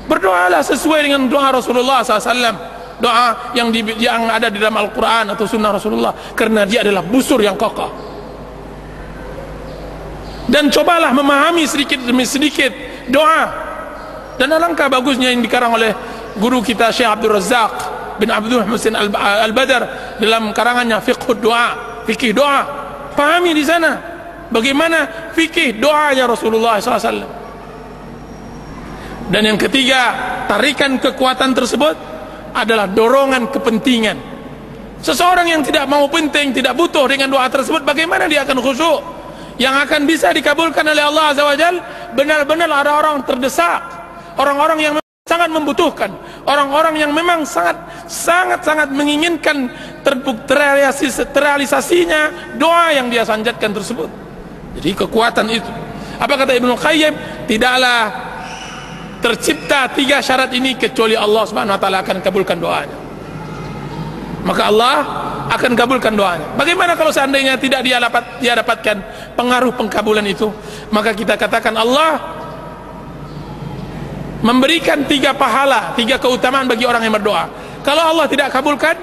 Berdoalah sesuai dengan doa Rasulullah SAW, doa yang ada di dalam Al-Quran atau Sunnah Rasulullah, karena dia adalah busur yang kokoh. Dan cobalah memahami sedikit demi sedikit doa. Dan alangkah bagusnya yang dikarang oleh guru kita Syekh Abdul Razak bin Abdul Muhsin Al-Badar dalam karangannya Fiqhud Doa, fikih doa. Pahami di sana bagaimana fikih doanya Rasulullah SAW. Dan yang ketiga, tarikan kekuatan tersebut adalah dorongan kepentingan. Seseorang yang tidak mau penting, tidak butuh dengan doa tersebut, bagaimana dia akan khusyuk? Yang akan bisa dikabulkan oleh Allah Azza wa Jalla benar-benar ada orang terdesak, orang-orang yang sangat membutuhkan, orang-orang yang memang sangat menginginkan terrealisasinya doa yang dia sanjatkan tersebut. Jadi kekuatan itu. Apa kata Ibnu Qayyim? Tidaklah tercipta 3 syarat ini kecuali Allah Subhanahu wa taala akan kabulkan doanya. Maka Allah akan kabulkan doanya. Bagaimana kalau seandainya tidak dia dapatkan pengaruh pengkabulan itu? Maka kita katakan Allah memberikan 3 pahala, 3 keutamaan bagi orang yang berdoa. Kalau Allah tidak kabulkan,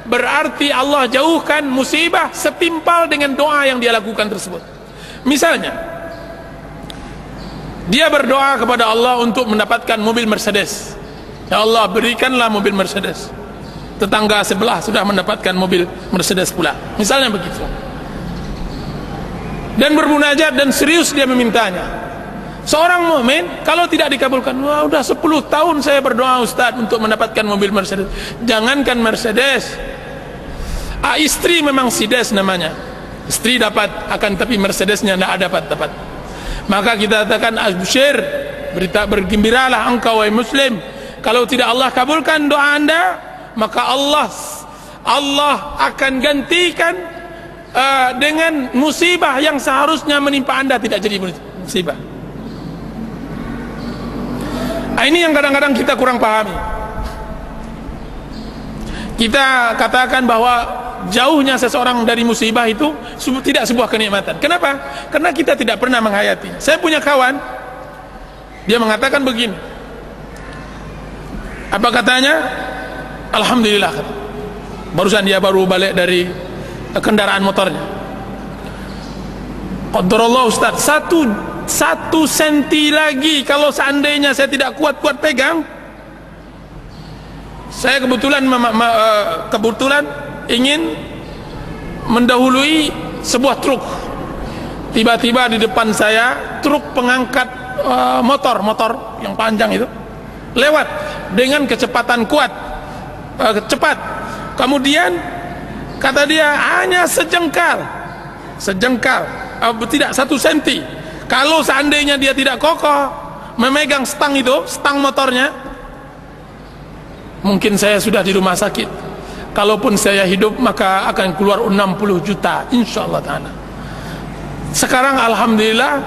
berarti Allah jauhkan musibah setimpal dengan doa yang dia lakukan tersebut. Misalnya dia berdoa kepada Allah untuk mendapatkan mobil Mercedes. Ya Allah, berikanlah mobil Mercedes. Tetangga sebelah sudah mendapatkan mobil Mercedes pula, misalnya begitu. Dan bermunajat dan serius dia memintanya. Seorang mukmin kalau tidak dikabulkan, wah, udah 10 tahun saya berdoa Ustaz untuk mendapatkan mobil Mercedes. Jangankan Mercedes, istri memang Sides namanya. Istri dapat, akan tapi Mercedesnya tidak dapat. Maka kita katakan absyir, bergembiralah engkau wahai muslim. Kalau tidak Allah kabulkan doa anda, maka Allah Allah akan gantikan dengan musibah yang seharusnya menimpa Anda tidak jadi musibah. Ini yang kadang-kadang kita kurang pahami. Kita katakan bahwa jauhnya seseorang dari musibah itu tidak sebuah kenikmatan. Kenapa? Karena kita tidak pernah menghayati. Saya punya kawan, dia mengatakan begini, apa katanya? Alhamdulillah, barusan dia baru balik dari kendaraan motornya. Qadarullah Ustaz, satu senti lagi kalau seandainya saya tidak kuat-kuat pegang. Saya kebetulan ingin mendahului sebuah truk. Tiba-tiba di depan saya truk pengangkat motor yang panjang itu lewat dengan kecepatan kuat, cepat. Kemudian kata dia hanya sejengkal, tidak 1 senti. Kalau seandainya dia tidak kokoh memegang stang motornya, mungkin saya sudah di rumah sakit. Kalaupun saya hidup maka akan keluar 60 juta insyaallah ta'ala. Sekarang alhamdulillah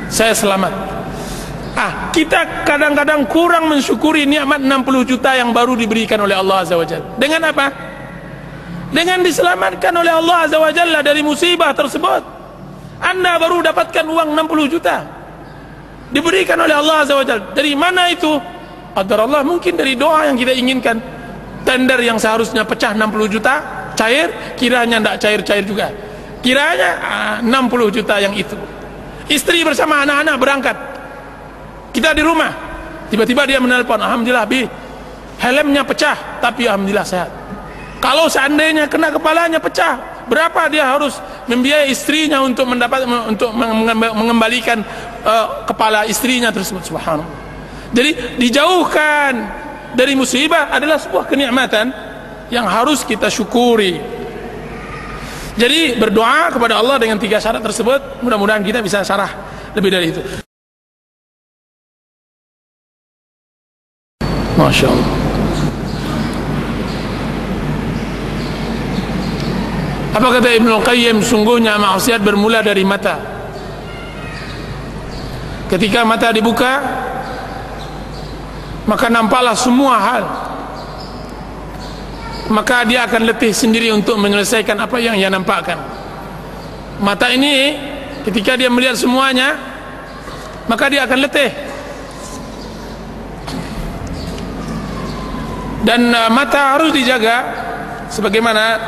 saya selamat. Kita kadang-kadang kurang mensyukuri nikmat 60 juta yang baru diberikan oleh Allah Azza wa Jalla. Dengan apa? Dengan diselamatkan oleh Allah Azza wa Jalla dari musibah tersebut. Anda baru dapatkan uang 60 juta diberikan oleh Allah Azza wa Jalla. Dari mana itu? Qadarullah, mungkin dari doa yang kita inginkan. Tender yang seharusnya pecah 60 juta cair, kiranya tidak cair-cair juga. Kiranya 60 juta yang itu. Istri bersama anak-anak berangkat, kita di rumah, tiba-tiba dia menelpon, alhamdulillah Bi, helmnya pecah tapi alhamdulillah sehat. Kalau seandainya kena kepalanya pecah, berapa dia harus membiayai istrinya untuk mengembalikan kepala istrinya tersebut. Subhanallah. Jadi dijauhkan dari musibah adalah sebuah kenikmatan yang harus kita syukuri. Jadi berdoa kepada Allah dengan 3 syarat tersebut, mudah-mudahan kita bisa syarah lebih dari itu. Masya Allah. Apa kata Ibnu Qayyim? Sungguhnya maksiat bermula dari mata. Ketika mata dibuka, maka nampaklah semua hal. Maka dia akan letih sendiri untuk menyelesaikan apa yang ia nampakkan. Mata ini ketika dia melihat semuanya, maka dia akan letih. Dan mata harus dijaga sebagaimana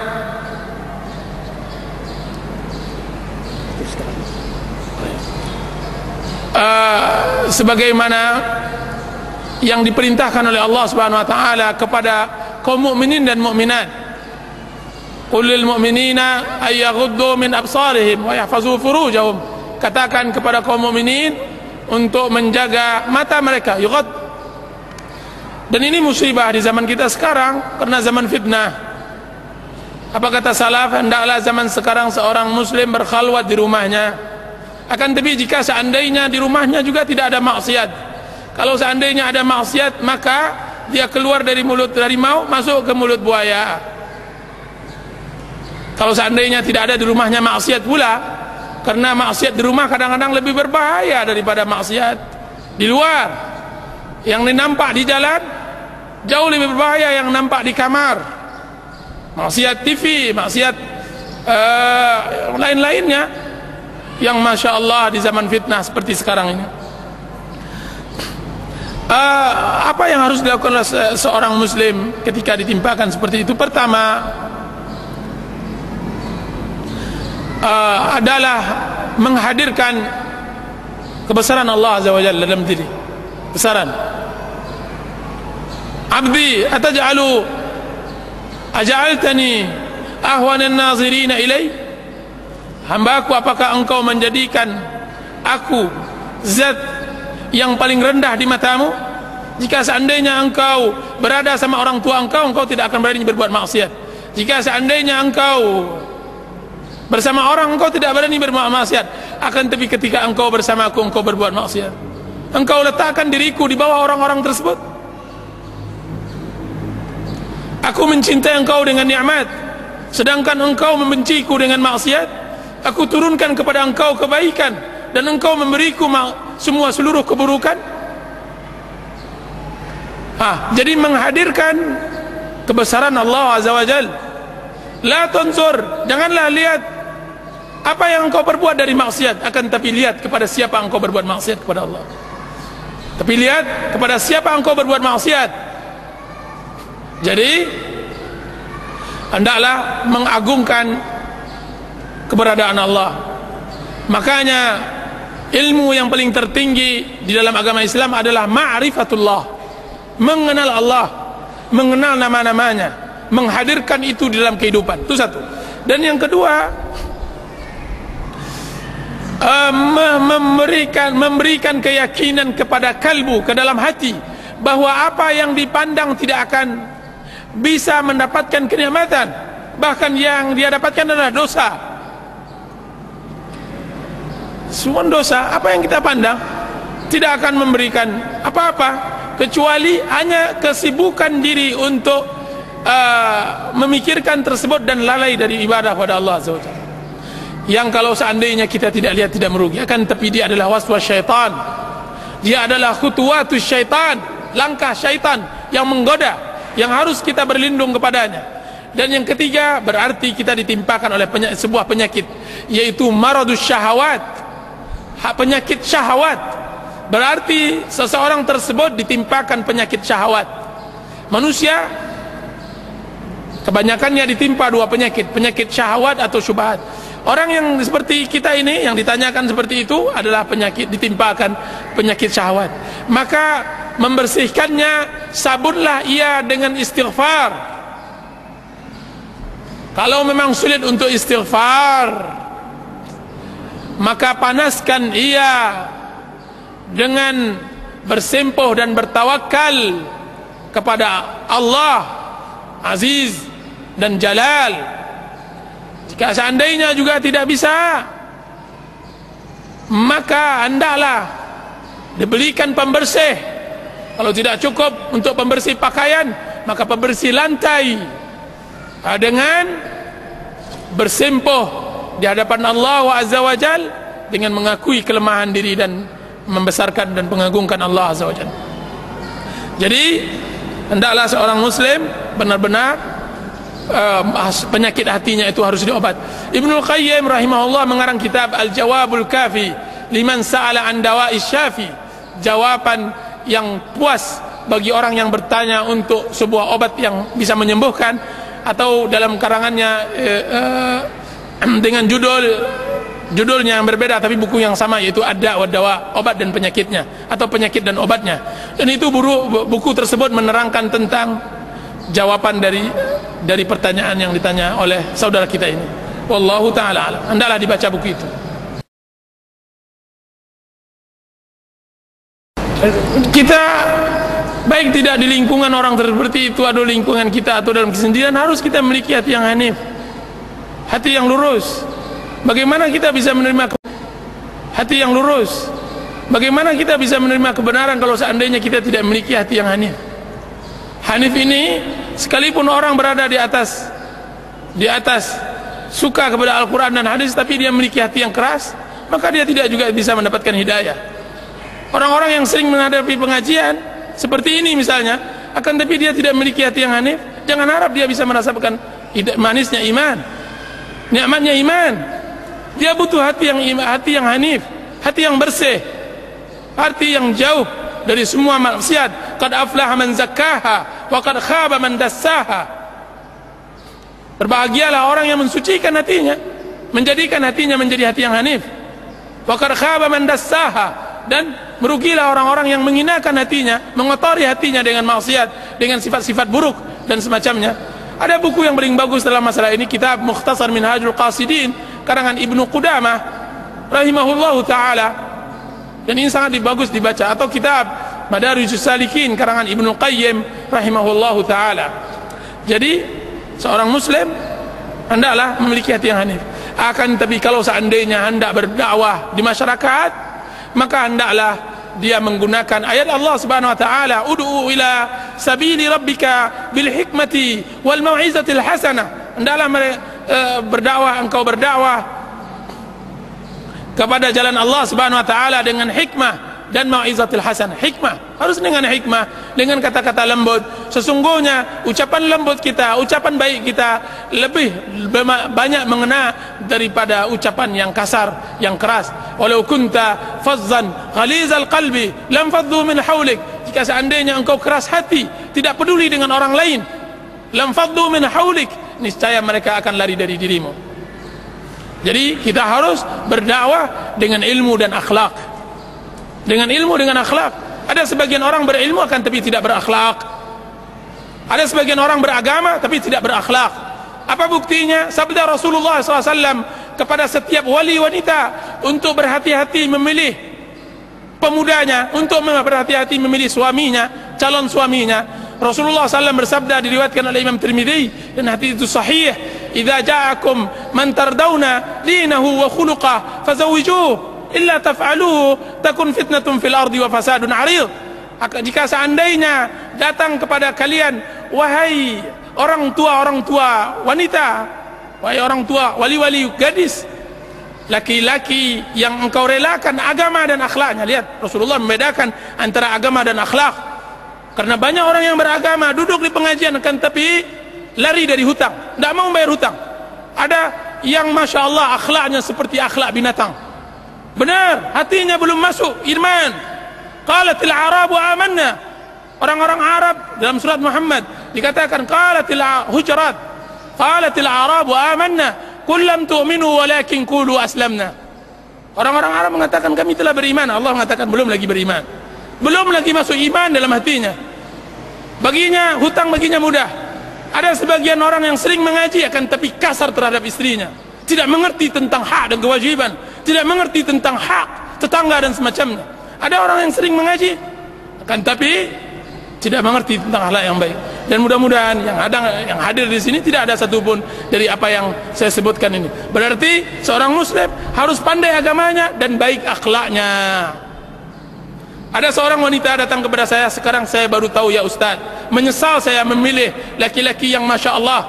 yang diperintahkan oleh Allah Subhanahu wa taala kepada kaum mukminin dan mukminat. Qul lil mu'minina ay yaghuddu min absarihim wa yahfazu furujahum. Katakan kepada kaum mukminin untuk menjaga mata mereka, yughad. Dan ini musibah di zaman kita sekarang karena zaman fitnah. Apa kata salaf? Hendaklah zaman sekarang seorang muslim berkhalwat di rumahnya. Akan tetapi jika seandainya di rumahnya juga tidak ada maksiat, kalau seandainya ada maksiat, maka dia keluar dari mulut harimau masuk ke mulut buaya. Kalau seandainya tidak ada di rumahnya maksiat pula, karena maksiat di rumah kadang-kadang lebih berbahaya daripada maksiat di luar. Yang nampak di jalan jauh lebih berbahaya yang nampak di kamar. Maksiat TV, maksiat lain-lainnya yang Masya Allah di zaman fitnah seperti sekarang ini. Apa yang harus dilakukan oleh seorang muslim ketika ditimpakan seperti itu? Pertama adalah menghadirkan kebesaran Allah Azza wa Jalla dalam diri. Besaran. Abdi aj'altani ahwanan nazirina ilai? Hambaku, apakah engkau menjadikan aku zat yang paling rendah di matamu? Jika seandainya engkau berada sama orang tua engkau tidak akan berani berbuat maksiat. Jika seandainya engkau bersama orang, engkau tidak berani berbuat maksiat. Akan tetapi ketika engkau bersama aku, engkau berbuat maksiat. Engkau letakkan diriku di bawah orang-orang tersebut. Aku mencintai engkau dengan nikmat, sedangkan engkau membenciku dengan maksiat. Aku turunkan kepada engkau kebaikan, dan engkau memberiku seluruh keburukan. Jadi menghadirkan kebesaran Allah Azza wa Jal. La tunzur, janganlah lihat apa yang engkau perbuat dari maksiat, akan tapi lihat kepada siapa engkau berbuat maksiat kepada Allah. Tapi lihat kepada siapa engkau berbuat maksiat. Jadi hendaklah mengagungkan keberadaan Allah. Makanya ilmu yang paling tertinggi di dalam agama Islam adalah ma'rifatullah, mengenal Allah, mengenal nama-namanya, menghadirkan itu di dalam kehidupan. Itu satu. Dan yang kedua, memberikan keyakinan kepada kalbu, ke dalam hati, bahwa apa yang dipandang tidak akan bisa mendapatkan kenikmatan, bahkan yang dia dapatkan adalah dosa. Semua dosa, apa yang kita pandang tidak akan memberikan apa-apa, kecuali hanya kesibukan diri untuk memikirkan tersebut dan lalai dari ibadah pada Allah Azza wa Jalla. Yang kalau seandainya kita tidak lihat tidak merugi, akan tapi dia adalah waswas syaitan, dia adalah khutuwatus syaitan, langkah syaitan yang menggoda, yang harus kita berlindung kepadanya. Dan yang ketiga, berarti kita ditimpakan oleh sebuah penyakit, yaitu maradus syahwat, penyakit syahwat. Berarti seseorang tersebut ditimpakan penyakit syahwat. Manusia kebanyakannya ditimpa dua penyakit, penyakit syahwat atau syubhat. Orang yang seperti kita ini, yang ditanyakan seperti itu, adalah penyakit, ditimpakan penyakit syahwat. Maka membersihkannya, sabunlah ia dengan istighfar. Kalau memang sulit untuk istighfar, maka panaskan ia dengan bersempoh dan bertawakal kepada Allah Aziz dan Jalal. Jika seandainya juga tidak bisa, maka hendaklah dibelikan pembersih. Kalau tidak cukup untuk pembersih pakaian, maka pembersih lantai, dengan bersempoh di hadapan Allah Azza wa Jal, dengan mengakui kelemahan diri dan membesarkan dan mengagungkan Allah Azza wa Jal. Jadi hendaklah seorang muslim benar-benar penyakit hatinya itu harus diobat. Ibnul Qayyim rahimahullah mengarang kitab Al-Jawabul Kafi liman sa'ala an dawa'is syafi, jawaban yang puas bagi orang yang bertanya untuk sebuah obat yang bisa menyembuhkan. Atau dalam karangannya dengan judulnya yang berbeda tapi buku yang sama, yaitu Ad-Da' wa Dawa, obat dan penyakitnya, atau penyakit dan obatnya. Dan itu buku tersebut menerangkan tentang jawaban dari pertanyaan yang ditanya oleh saudara kita ini. Wallahu ta'ala alam. Hendaklah dibaca buku itu. Kita baik tidak di lingkungan orang seperti itu, atau lingkungan kita, atau dalam kesendirian, harus kita memiliki hati yang hanif, hati yang lurus. Bagaimana kita bisa menerima hati yang lurus? Bagaimana kita bisa menerima kebenaran kalau seandainya kita tidak memiliki hati yang hanif? Hanif ini, sekalipun orang berada di atas suka kepada Al-Quran dan hadis, tapi dia memiliki hati yang keras, maka dia tidak juga bisa mendapatkan hidayah. Orang-orang yang sering menghadapi pengajian seperti ini misalnya, akan tapi dia tidak memiliki hati yang hanif, jangan harap dia bisa merasakan manisnya iman, nikmatnya iman. Dia butuh hati yang hanif, hati yang bersih, hati yang jauh dari semua maksiat. Qad aflaha man zakkaha wa qad khaba man dassaha. Berbahagialah orang yang mensucikan hatinya, menjadikan hatinya menjadi hati yang hanif. Wa qad khaba man dassaha. Dan merugilah orang-orang yang menghinakan hatinya, mengotori hatinya dengan maksiat, dengan sifat-sifat buruk dan semacamnya. Ada buku yang paling bagus dalam masalah ini, kitab Mukhtasar Minhajul Qasidin karangan Ibnu Qudamah rahimahullahu ta'ala, dan ini sangat bagus dibaca. Atau kitab Madarijus Salikin karangan Ibnu Qayyim rahimahullahu ta'ala. Jadi seorang muslim hendaklah memiliki hati yang hanif. Akan tapi kalau seandainya hendak berdakwah di masyarakat, maka hendaklah dia menggunakan ayat Allah Subhanahu wa taala, ud'u ila sabili rabbika bil hikmati wal mau'izatil hasanah. Hendaklah berdakwah, engkau berdakwah kepada jalan Allah Subhanahu wa taala dengan hikmah dan mau'izatil hasanah. Hikmah harus dengan hikmah, dengan kata-kata lembut. Sesungguhnya ucapan lembut kita, ucapan baik kita lebih banyak mengena daripada ucapan yang kasar, yang keras. Walau kunta fazzan ghalizal qalbi lam faddu min hawlik. Jika seandainya engkau keras hati, tidak peduli dengan orang lain, lam faddu min hawlik, niscaya mereka akan lari dari dirimu. Jadi kita harus berdakwah dengan ilmu dan akhlak. Dengan ilmu, dengan akhlak. Ada sebagian orang berilmu akan tapi tidak berakhlak. Ada sebagian orang beragama tapi tidak berakhlak. Apa buktinya? Sabda Rasulullah SAW kepada setiap wali wanita untuk berhati-hati memilih pemudanya, untuk berhati-hati memilih suaminya, calon suaminya. Rasulullah SAW bersabda, diriwayatkan oleh Imam Tirmidzi dan hadis itu sahih, "Idza ja'akum man tardawna dinahu wa khuluquhu fazawwijuhu. Illa taf'aluhu takun fitnatun fil ardi wa fasadun 'arid." Jika seandainya datang kepada kalian, wahai orang tua wanita, wahai orang tua wali-wali gadis, laki-laki yang engkau relakan agama dan akhlaknya. Lihat, Rasulullah membedakan antara agama dan akhlak. Karena banyak orang yang beragama duduk di pengajian akan tapi lari dari hutang, tidak mau bayar hutang. Ada yang masya Allah akhlaknya seperti akhlak binatang. Benar, hatinya belum masuk iman. Qalatil Arabu amanna. Orang-orang Arab dalam surat Muhammad dikatakan qalatil Hujurat, qalatil Arabu amanna qul lam tu'minu walakin qulu aslamna. Orang-orang Arab mengatakan kami telah beriman. Allah mengatakan belum lagi beriman, belum lagi masuk iman dalam hatinya. Baginya hutang baginya mudah. Ada sebagian orang yang sering mengaji akan tapi kasar terhadap istrinya, tidak mengerti tentang hak dan kewajiban, tidak mengerti tentang hak tetangga dan semacamnya. Ada orang yang sering mengaji akan tapi tidak mengerti tentang akhlak yang baik. Dan mudah-mudahan yang hadir di sini tidak ada satupun dari apa yang saya sebutkan ini. Berarti seorang muslim harus pandai agamanya dan baik akhlaknya. Ada seorang wanita datang kepada saya, sekarang saya baru tahu ya Ustaz, menyesal saya memilih laki-laki yang masya Allah.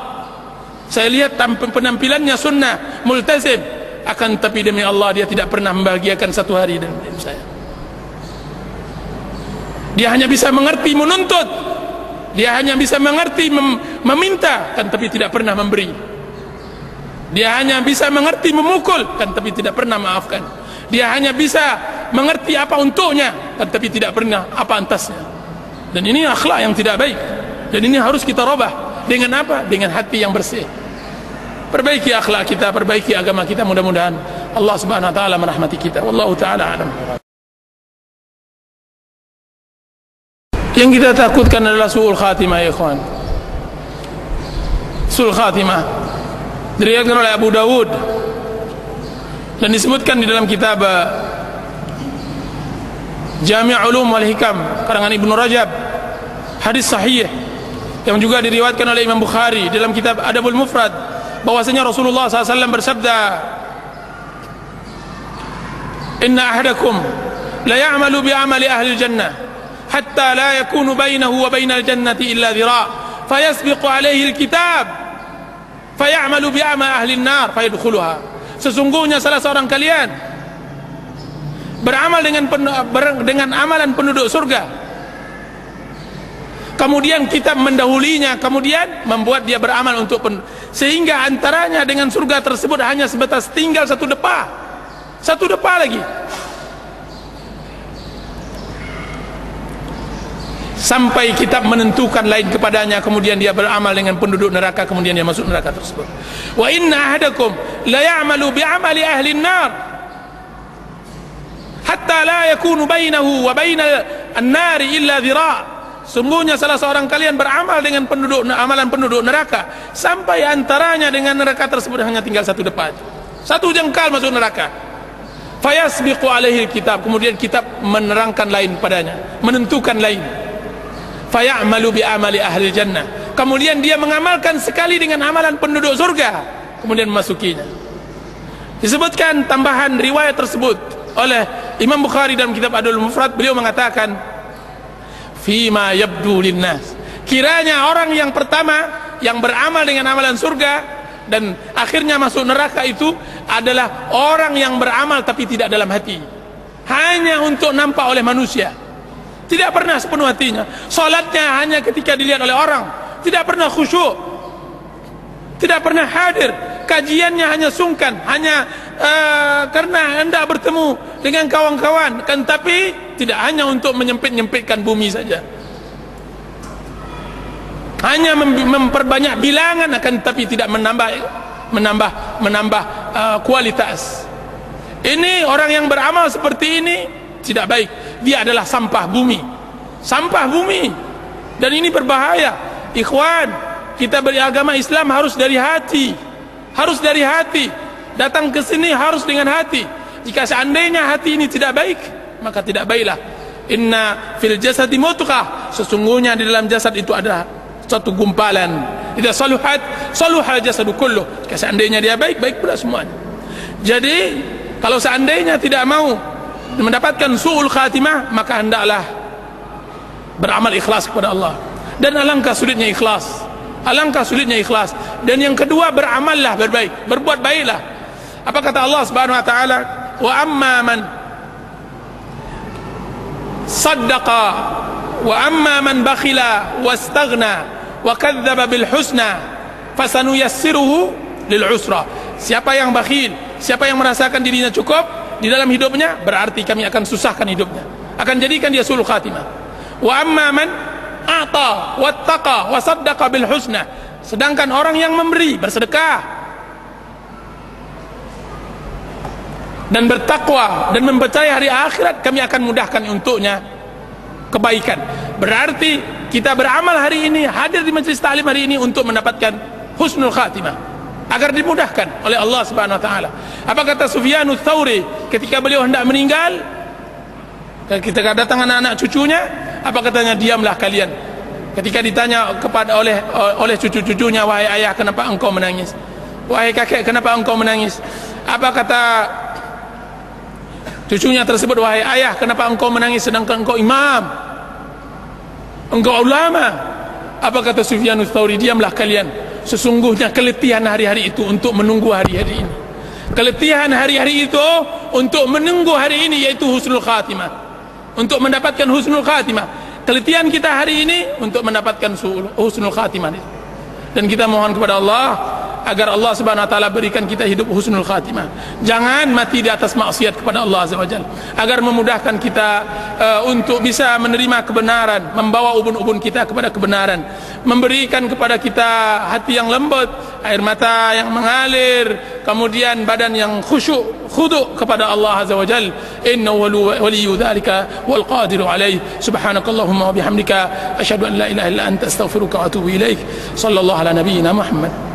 Saya lihat penampilannya sunnah, multazim, akan tapi demi Allah dia tidak pernah membahagiakan satu hari dalam hidup saya. Dia hanya bisa mengerti menuntut, dia hanya bisa mengerti meminta, kan tapi tidak pernah memberi. Dia hanya bisa mengerti memukul, kan tapi tidak pernah maafkan. Dia hanya bisa mengerti apa untuknya, kan tapi tidak pernah apa antasnya. Dan ini akhlak yang tidak baik. Dan ini harus kita robah. Dengan apa? Dengan hati yang bersih. Perbaiki akhlak kita, perbaiki agama kita. Mudah-mudahan Allah Subhanahu wa taala merahmati kita. Wallahu taala alam. Yang kita takutkan adalah su'ul khatimah, ya ikhwan. Su'ul khatimah diriwayatkan oleh Abu Dawud dan disebutkan di dalam kitab Jami' Ulum wal Hikam karangan Ibnu Rajab, hadis sahih yang juga diriwayatkan oleh Imam Bukhari dalam kitab Adabul Mufrad, bahwasanya Rasulullah SAW bersabda, "Inna ahadakum la ya'malu bi 'amali ahli jannah hatta la yakunu bainahu wa bainal jannati illa dhira' fayasbiqu alaihi alkitab fayamalu bi 'amali ahli an-nar fayadkhuluha." Sesungguhnya salah seorang kalian beramal dengan amalan penduduk surga, kemudian kitab mendahulinya, kemudian membuat dia beramal untuk sehingga antaranya dengan surga tersebut hanya sebatas tinggal satu depa lagi, sampai kitab menentukan lain kepadanya, kemudian dia beramal dengan penduduk neraka, kemudian dia masuk neraka tersebut. Wa inna ahadakum la ya'malu bi 'amali ahli an-nar hatta la yakunu bainahu wa bainal an-nar illa dhira'. Sungguhnya salah seorang kalian beramal dengan amalan penduduk neraka sampai antaranya dengan neraka tersebut hanya tinggal satu depa, satu jengkal masuk neraka. Fayasbiqu alaihi kitab, kemudian kitab menerangkan lain padanya, menentukan lain. Fayamalu bi amali ahli jannah, kemudian dia mengamalkan sekali dengan amalan penduduk surga, kemudian memasukinya. Disebutkan tambahan riwayat tersebut oleh Imam Bukhari dalam kitab Adul Mufrad, beliau mengatakan fima yabdu linnas, kiranya orang yang pertama yang beramal dengan amalan surga dan akhirnya masuk neraka itu adalah orang yang beramal tapi tidak dalam hati, hanya untuk nampak oleh manusia, tidak pernah sepenuh hatinya. Salatnya hanya ketika dilihat oleh orang, tidak pernah khusyuk, tidak pernah hadir. Kajiannya hanya sungkan, hanya karena hendak bertemu dengan kawan-kawan, kan, tapi tidak hanya untuk menyempit-nyempitkan bumi saja, hanya memperbanyak bilangan, akan tapi tidak menambah kualitas. Ini orang yang beramal seperti ini tidak baik. Dia adalah sampah bumi, sampah bumi, dan ini berbahaya. Ikhwan, kita beragama Islam harus dari hati, harus dari hati. Datang ke sini harus dengan hati. Jika seandainya hati ini tidak baik, maka tidak baiklah. Inna fil jasadi mudghah, sesungguhnya di dalam jasad itu ada satu gumpalan. Idza saluhat saluhal jasadu kullu. Jika seandainya dia baik, baik pula semuanya. Jadi kalau seandainya tidak mau mendapatkan su'ul khatimah, maka hendaklah beramal ikhlas kepada Allah. Dan alangkah sulitnya ikhlas, alangkah sulitnya ikhlas. Dan yang kedua, beramallah berbaik, berbuat baiklah. Apa kata Allah Subhanahu wa taala? Wa amma man saddaqa wa amma man bakhila wastaghna wa kadzdzaba bil husna fasanuyassiruhu lil usra. Siapa yang bakhil, siapa yang merasakan dirinya cukup di dalam hidupnya, berarti kami akan susahkan hidupnya, akan jadikan dia sulul khatimah. Wa amma man a'ta wattaqa wa saddaqa bil husna, sedangkan orang yang memberi, bersedekah dan bertakwa dan mempercayai hari akhirat, kami akan mudahkan untuknya kebaikan. Berarti kita beramal hari ini, hadir di majelis ta'lim hari ini untuk mendapatkan husnul khatimah, agar dimudahkan oleh Allah Subhanahu wa taala. Apa kata Sufyanus Tsauri ketika beliau hendak meninggal? Ketika datang anak-anak cucunya, apa katanya? Diamlah kalian. Ketika ditanya kepada oleh cucu-cucunya, wahai ayah, kenapa engkau menangis? Wahai kakek, kenapa engkau menangis? Apa kata cucunya tersebut? Wahai ayah, kenapa engkau menangis sedangkan engkau imam, engkau ulama? Apa kata Sufyanus Tsauri? Diamlah kalian. Sesungguhnya keletihan hari-hari itu untuk menunggu hari-hari ini. Keletihan hari-hari itu untuk menunggu hari ini, yaitu husnul khatimah, untuk mendapatkan husnul khatimah. Keletihan kita hari ini untuk mendapatkan husnul khatimah. Dan kita mohon kepada Allah agar Allah Subhanahu wa taala berikan kita hidup husnul khatimah. Jangan mati di atas maksiat kepada Allah Azza wa Jalla, agar memudahkan kita untuk bisa menerima kebenaran, membawa ubun-ubun kita kepada kebenaran, memberikan kepada kita hati yang lembut, air mata yang mengalir, kemudian badan yang khusyuk, khudu' kepada Allah Azza wa Jalla. Innahu waliyyu dzalika wal qadiru alaih. Subhanakallahumma wa bihamdika asyhadu an la ilaha illa anta astaghfiruka wa atubu ilaik. Sallallahu ala nabiyyina Muhammad.